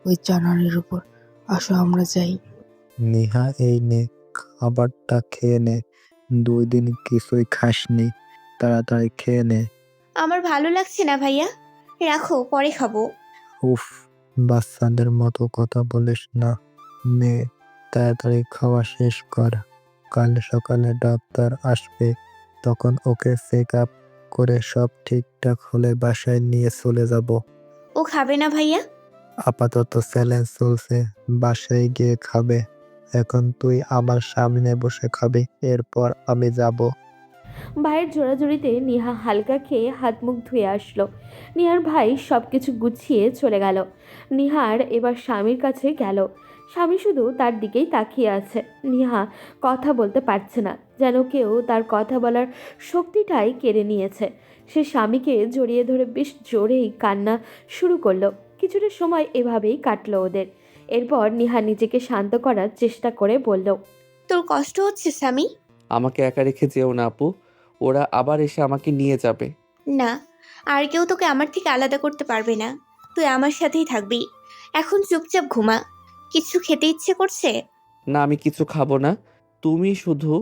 ওই জানোয়ারের উপর। আসো আমরা যাই। নিহা, এই নে, খাবারটা খেয়ে নে। 2 দিন কিছুই খাসনি, তাড়াতাড়ি খেয়ে নে। আমার ভালো লাগছে না ভাইয়া, রাখো, পরে খাবো। উফ, বাচ্চাদের মতো কথা বলিস না। নে, তাড়াতাড়ি খাওয়া শেষ কর। কাল সকালে ডাক্তার আসবে, তখন ওকে চেক আপ করে সব ঠিকঠাক হলে বাসায় নিয়ে চলে যাব। ও খাবে না ভাইয়া? আপাতত চ্যালেঞ্জ চলছে, বাসায় গিয়ে খাবে। এখন তুই আমার সামনে বসে খাবি, এরপর আমি যাব। ভাইয়ের জোড়াজুড়িতে নিহা হালকা খেয়ে হাত মুখ ধুয়ে আসলো। নিহার ভাই সব কিছু গুছিয়ে চলে গেল। নিহার এবার স্বামীর কাছে গেল। স্বামী শুধু তার দিকেই তাকিয়ে আছে। নিহা কথা বলতে পারছে না, যেন কেউ তার কথা বলার শক্তিটাই কেড়ে নিয়েছে। সে স্বামীকে জড়িয়ে ধরে বেশ জোরেই কান্না শুরু করলো। কিছুটা সময় এভাবেই কাটলো ওদের। এরপর নিহা নিজেকে শান্ত করার চেষ্টা করে বলল, তোর কষ্ট হচ্ছে স্বামী? আমাকে একা রেখে যেও না আপু, ওরা আবার এসে আমাকে নিয়ে যাবে। না, আর কেউ তোকে আমার থেকে আলাদা করতে পারবে না। তুই আমার সাথেই থাকবি। এখন চুপচাপ ঘুমা। কিছু খেতে ইচ্ছে করছে? না, আমি কিছু খাবো না, তুমি শুধু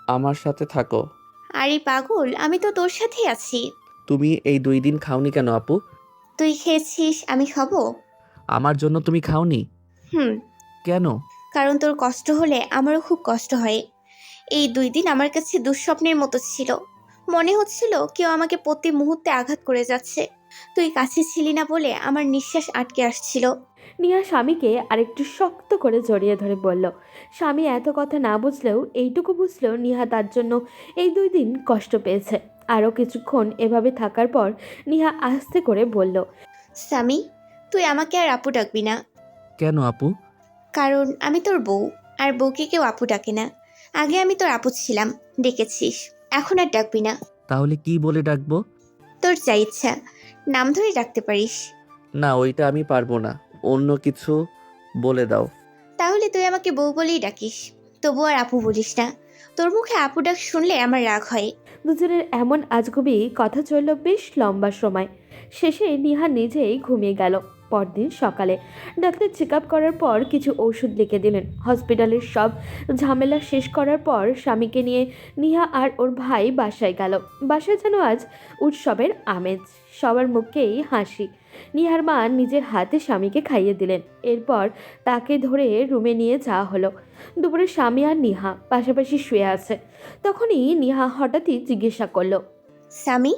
আমার সাথে থাকো। আরে পাগল, আমি তো তোর সাথেই আছি। তুমি এই 2 দিন খাওনি কেন আপু? তুই খেয়েছিস, আমি খাবো? আমার জন্য তুমি খাওনি হুম, কেন? কারণ তোর কষ্ট হলে আমারও খুব কষ্ট হয়। এই 2 দিন আমার কাছে দুঃস্বপ্নের মতো ছিল। মনে হচ্ছিল কেউ আমাকে প্রতি মুহূর্তে আঘাত করে যাচ্ছে। তুই কাছে ছিলি না বলে আমার নিঃশ্বাস আটকে আসছিল। নিহা স্বামীকে আরেকটু শক্ত করে জড়িয়ে ধরে বলল। স্বামী এত কথা না বুঝলেও এইটুকু বুঝলো নিহা তার জন্য এই 2 দিন কষ্ট পেয়েছে। আরও কিছুক্ষণ এভাবে থাকার পর নিহা আস্তে করে বলল, স্বামী, তুই আমাকে আর আপু ডাকবি না। কেন আপু? কারণ আমি তোর বউ, আর বউকে কেউ আপু ডাকে না। আগে আমি তোর আপু ছিলাম, ডেকেছিস, এখন আর ডাকবি না। তাহলে কি বলে ডাকবো? তোর যা ইচ্ছা, নাম ধরে ডাকতে পারিস। না, ওইটা আমি পারবো না, অন্য কিছু বলে দাও। তাহলে তুই আমাকে বউ বলেই ডাকিস, তবু আর আপু বলিস না। তোর মুখে আপু ডাক শুনলে আমার রাগ হয়। দুজনের এমন আজগুবি কথা চলল বেশ লম্বা সময়। শেষে নিহা নিজেই ঘুমিয়ে গেল। পরদিন সকালে ডাক্তার চেক আপ করার পর কিছু ওষুধ লিখে দিলেন। হসপিটালের সব ঝামেলা শেষ করার পর স্বামীকে নিয়ে নিহা আর ওর ভাই বাসায় গেল। বাসায় যেন আজ উৎসবের আমেজ, সবার মুখেই হাসি। নিহার মা নিজের হাতে স্বামীকে খাইয়ে দিলেন। এরপর তাকে ধরে রুমে নিয়ে যাওয়া হলো। দুপুরে স্বামী আর নিহা পাশাপাশি শুয়ে আছে। তখনই নিহা হঠাৎই জিজ্ঞাসা করলো, স্বামী,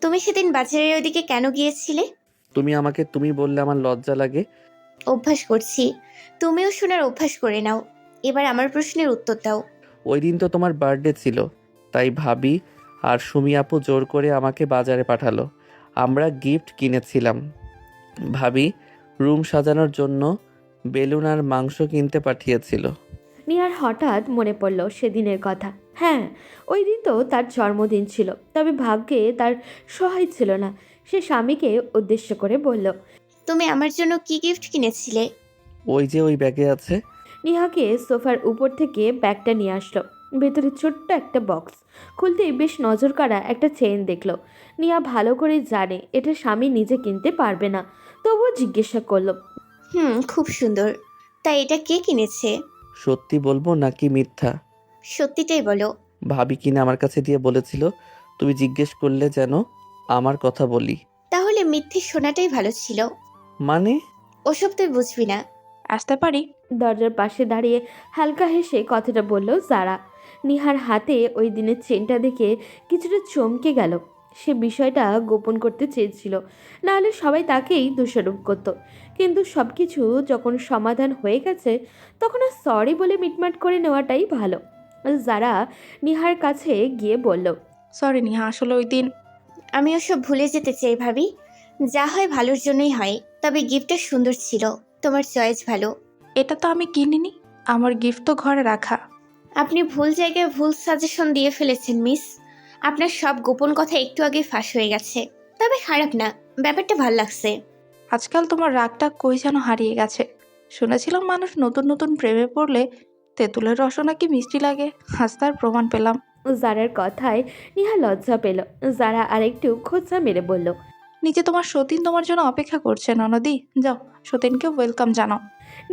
তুমি সেদিন বাজারের ওইদিকে কেন গিয়েছিলে? তুমি আমাকে তুমি বললে আমার লজ্জা লাগে। অভ্যাস করছি, তুমিও শোনার অভ্যাস করে নাও। এবার আমার প্রশ্নের উত্তর দাও। ওই দিন তো তোমার বার্থডে ছিল, তাই ভাবি আর সুমি আপু জোর করে আমাকে বাজারে পাঠালো। আমরা গিফট কিনেছিলাম। ভাবি রুম সাজানোর জন্য বেলুন আর মাংস কিনতে পাঠিয়েছিল। নিহার হঠাৎ মনে পড়ল সেদিনের কথা। হ্যাঁ, ওই দিন তো তার জন্মদিন ছিল, তবে ভাগ্যে তার সহায় ছিল না। সে স্বামীকে উদ্দেশ্য করে বলল, তুমি আমার জন্য কি গিফট কিনেছিলে? ওই যে ওই ব্যাগে আছে। নিহাকে সোফার উপর থেকে ব্যাগটা নিয়ে আসলো। ভেতরে ছোট্ট একটা বক্স, খুলতেই বেশ নজর কাড়া একটা চেইন দেখলো। নিহা ভালো করে জানে এটা স্বামী নিজে কিনতে পারবে না, তবুও জিজ্ঞাসা করলো, খুব সুন্দর। তাই এটা কে কিনেছে? সত্যি বলবো নাকি মিথ্যা? সত্যিটাই বলো। ভাবি কিনা আমার কাছে দিয়ে বলেছিল তুমি জিজ্ঞেস করলে যেন আমার কথা বলি। তাহলে মিথ্যে শোনাটাই ভালো ছিল। মানে? ওসব তুই বুঝবি না। আসতে পারি? দরজার পাশে দাঁড়িয়ে হালকা হেসে কথাটা বলল যারা। নিহার হাতে ওই দিনের চেনটা দেখে কিছুটা চমকে গেল। সে বিষয়টা গোপন করতে চেয়েছিল, নাহলে সবাই তাকেই দোষারোপ করত। কিন্তু সব কিছু যখন সমাধান হয়ে গেছে, তখন আর সরি বলে মিটমাট করে নেওয়াটাই ভালো। যারা নিহার কাছে গিয়ে বলল, সরি নিহা, আসলে ওই দিন আমি ওসব ভুলে যেতে চাই ভাবি। যা হয় ভালোর জন্যই হয়। তবে গিফটটা সুন্দর ছিল, তোমার চয়েস ভালো। এটা তো আমি কিনিনি, আমার গিফট তো ঘরে রাখা। আপনি ভুল জায়গায় ভুল সাজেশন দিয়ে ফেলেছেন মিস। আপনার সব গোপন কথা একটু আগে ফাঁস হয়ে গেছে। তবে খারাপ না, ব্যাপারটা ভাল লাগছে। আজকাল তোমার রাগটা কই যেন হারিয়ে গেছে। শুনেছিলাম মানুষ নতুন নতুন প্রেমে পড়লে তেঁতুলের রসও নাকি মিষ্টি লাগে, আজ তার প্রমাণ পেলাম। যারার কথায় নিহা লজ্জা পেল। যারা আরেকটু খোঁচা মেরে বলল, নিচে তোমার সতীন তোমার জন্য অপেক্ষা করছে ননদি, যাও সতীনকে ওয়েলকাম জানাও।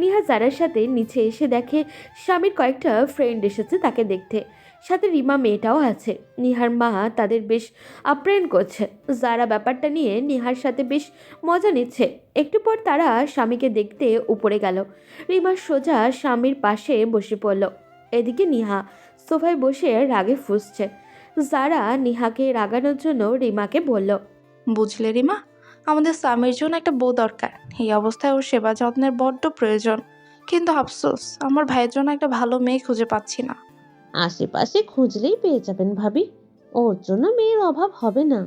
নিহা যারার সাথে নিচে এসে দেখে স্বামীর কয়েকটা ফ্রেন্ড এসেছে তাকে দেখতে। সাথে রিমা মেয়েটাও আছে। নিহার মা তাদের বেশ আপ্যায়ন করছে। যারা ব্যাপারটা নিয়ে নিহার সাথে বেশ মজা নিচ্ছে। একটু পর তারা স্বামীকে দেখতে উপরে গেল। রিমা সোজা স্বামীর পাশে বসে পড়ল। এদিকে নিহা সোফায় বসে রাগে ফুঁসছে। যারা নিহাকে রাগানোর জন্য রিমাকে বলল, বুঝলে রিমা, আমাদের স্বামীর জন্য একটা বউ দরকার। এই অবস্থায় ওর সেবা যত্নের বড্ড প্রয়োজন। কিন্তু আফসোস, আমার ভাইয়ের জন্য একটা ভালো মেয়ে খুঁজে পাচ্ছি না। আশেপাশে খুঁজলেই পেয়ে যাবেন ভাবি, ওর জন্য মেয়ের অভাব হবে না।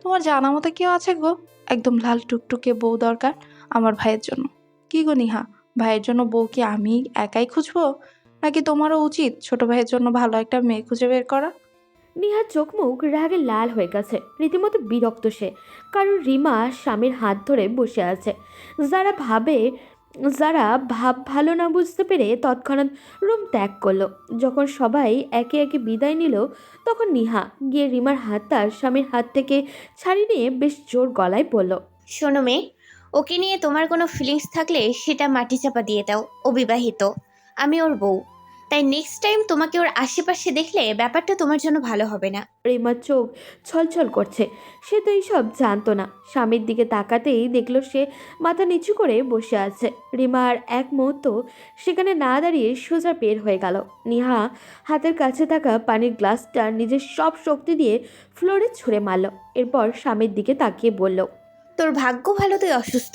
তোমার জানা মতো কেউ আছে গো? একদম লাল টুকটুকে বউ দরকার আমার ভাইয়ের জন্য। কি গো নিহা, ভাইয়ের জন্য বউ কি আমি একাই খুঁজবো, নাকি তোমারও উচিত ছোট ভাইয়ের জন্য ভালো একটা মেয়ে খুঁজে বের করা? নিহার চোখ মুখ রাগে লাল হয়ে গেছে। রীতিমতো বিরক্ত সে, কারণ রিমা স্বামীর হাত ধরে বসে আছে। যারা ভাব ভালো না বুঝতে পেরে তৎক্ষণাৎ রুম ত্যাগ করলো। যখন সবাই একে একে বিদায় নিল, তখন নিহা গিয়ে রিমার হাত তার স্বামীর হাত থেকে ছাড়িয়ে নিয়ে বেশ জোর গলায় বলল, শোনো মেয়ে, ওকে নিয়ে তোমার কোনো ফিলিংস থাকলে সেটা মাটি চাপা দিয়ে দাও। ও বিবাহিত, আমি ওর বউ। তাই নেক্সট টাইম তোমাকে ওর আশেপাশে দেখলে ব্যাপারটা তোমার জন্য ভালো হবে না। রিমার চোখ ছলছল করছে। সে তো এইসব জানতো না। স্বামীর দিকে তাকাতেই দেখলো সে মাথা নিচু করে বসে আছে। রিমার এক মুহূর্ত সেখানে না দাঁড়িয়ে সোজা বের হয়ে গেল। নিহা হাতের কাছে থাকা পানির গ্লাসটা নিজের সব শক্তি দিয়ে ফ্লোরে ছুঁড়ে মারল। এরপর স্বামীর দিকে তাকিয়ে বলল, তোর ভাগ্য ভালো তুই অসুস্থ,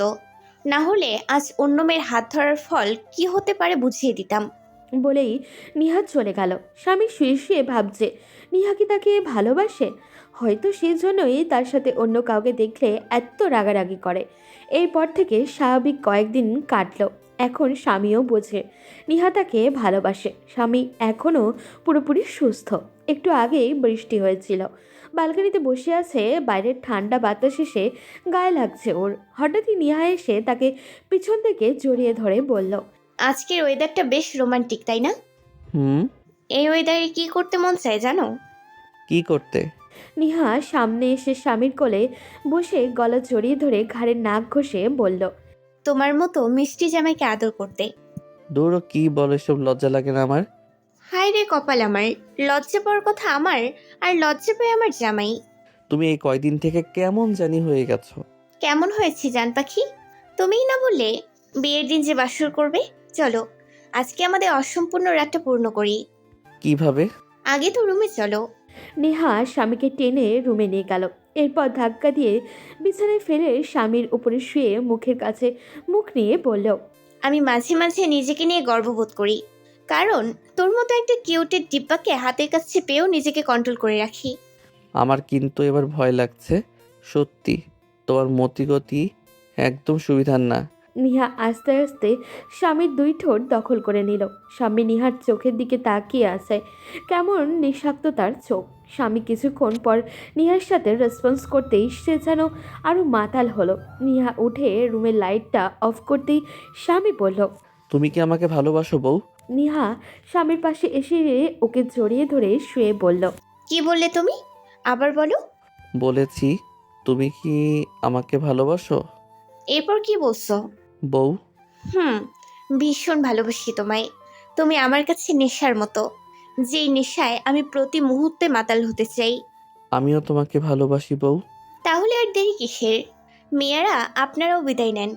না হলে আজ অন্য মেয়ের হাত ধরার ফল কি হতে পারে বুঝিয়ে দিতাম। বলেই নিহা চলে গেল। স্বামী শুয়ে শুয়ে ভাবছে নিহা কি তাকে ভালোবাসে। হয়তো সেই জন্যই তার সাথে অন্য কাউকে দেখলে এত রাগারাগি করে। এরপর থেকে স্বাভাবিক কয়েকদিন কাটলো। এখন স্বামীও বোঝে নিহা তাকে ভালোবাসে। স্বামী এখনও পুরোপুরি সুস্থ। একটু আগেই বৃষ্টি হয়েছিল। বালকনিতে বসে আছে, বাইরের ঠান্ডা বাতাস এসে গায়ে লাগছে ওর। হঠাৎই নিহা এসে তাকে পিছন থেকে জড়িয়ে ধরে বলল, আজকের ওয়েদারটা বেশ রোমান্টিক, তাই না? এই ওয়েদারে কি করতে মন চায় জানো? কি করতে? নিহা সামনে এসে স্বামীর কোলে বসে গলা জড়িয়ে ধরে ঘাড়ে নাক ঘষে বলল, তোমার মতো মিষ্টি জামাইকে আদর করতে। দূরও কি বলে, সব লজ্জা লাগে না আমার? হায় রে কপাল আমার, লজ্জা পাওয়ার কথা আমার, আর লজ্জা পায় আমার জামাই। তুমি এই কয়দিন থেকে কেমন জানি হয়ে গেছো। কেমন হয়েছি জান পাখি? তুমিই না বললে বিয়ের দিন যে বাসর করবে? চলো আজকে আমাদের অসম্পূর্ণ রাতটা পূর্ণ করি। কিভাবে? আগে তো রুমে চলো। নেহা স্বামীকে টেনে রুমে নিয়ে গেল। এরপর ধাক্কা দিয়ে বিছানায় ফেলে স্বামীর উপরে শুয়ে মুখের কাছে মুখ নিয়ে বলল, আমি মাঝে মাঝে নিজেকে নিয়ে গর্ববোধ করি, কারণ তোর মতো একটা কিউটের ডিব্বাকে হাতের কাছে পেয়েও নিজেকে কন্ট্রোল করে রাখি। আমার কিন্তু এবার ভয় লাগছে, সত্যি। তোমার মতিগতি একদম সুবিধার না। নিহা আস্তে আস্তে স্বামীর দুই ঠোঁট দখল করে নিল। স্বামী নিহার চোখের দিকে তাকিয়ে আছে, কেমন নিঃস্বার্থ তার চোখ। স্বামী কিছুক্ষণ পর নিহার সাথে রেসপন্স করতেই সে যেন আরও মাতাল হলো। নিহা উঠে রুমের লাইটটা অফ করতেই স্বামী বলল, তুমি কি আমাকে ভালোবাসো বউ? নিহা স্বামীর পাশে এসে ওকে জড়িয়ে ধরে শুয়ে বলল, কি বললে তুমি? আবার বলো। বলেছি, তুমি কি আমাকে ভালোবাসো এরপর কি বলছো? বউ? ভীষণ ভালোবাসি তোমায়। তুমি আমার কাছে নেশার মতো, যেই নেশায় আমি প্রতি মুহূর্তে মাতাল হতে চাই। আমিও তোমাকে ভালোবাসি বউ। তাহলে আর দেরি কিসের? মেয়েরা আপনারাও বিদায় নেন,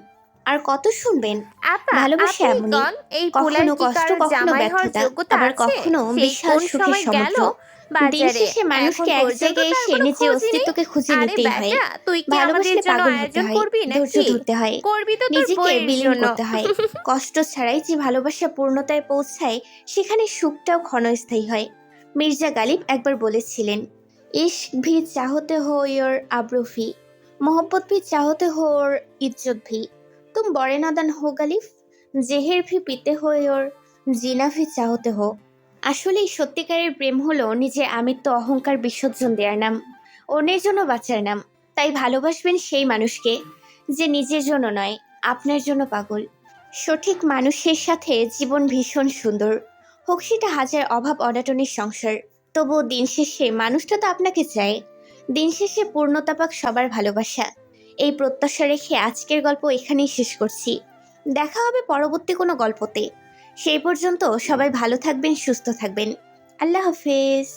আর কত শুনবেন? আপা, ভালোবাসা আপনি এমনই, গণ, এই পোলার কখনো কি কষ্ট, কারো কখনো জামাই হওয়ার ব্যর্থতা, যোগ্যতা আবার আছে? কখনো সেই বিশাল কোন সুখের সময় গেল সমুদ্র। দিন বাজারে? শেষে মানুষকে এখন এক পর্যন্ত জায়গায় তার এসে কোনো নিজের খোঁজই নেই। অস্তিত্বকে খুঁজে আরে নিতেই হয়। বেটা, তুই কি আমাদের ভালোবাসলে জন্য পাগল হতে আয়োজন হয়, করবি ধৈর্য নাকি? ধরতে হয়, করবি তো তোর নিজেকে বইয়ের বিলীন জন্য। করতে হয়। কষ্ট ছাড়াই যে ভালোবাসা পূর্ণতায় পৌঁছায়, সেখানে সুখটাও ক্ষণস্থায়ী হয়। মির্জা গালিব একবার বলেছিলেন, इश्क भी चाहते हो और आबरू भी, मोहब्बत भी चाहते हो और इज्जत भी, तुम बड़े नादान हो गालिब, জেহের ভি পিতে হয়ে ওর জিনা ভি চাহতে হো। আসলেই সত্যিকারের প্রেম হলো নিজের আমিত্ব অহংকার বিসর্জন দেওয়ার নাম, অন্যের জন্য বাঁচার নাম। তাই ভালোবাসবেন সেই মানুষকে যে নিজের জন্য নয়, আপনার জন্য পাগল। সঠিক মানুষের সাথে জীবন ভীষণ সুন্দর, হোক সেটা হাজার অভাব অনাটনের সংসার। তবুও দিন শেষে মানুষটা তো আপনাকে চায়। দিন শেষে পূর্ণতা পাক সবার ভালোবাসা। এই প্রত্যাশা রেখে আজকের গল্প এখানেই শেষ করছি। দেখা হবে পরবর্তী কোনো গল্পতে। সেই পর্যন্ত সবাই ভালো থাকবেন, সুস্থ থাকবেন। আল্লাহ হাফেজ।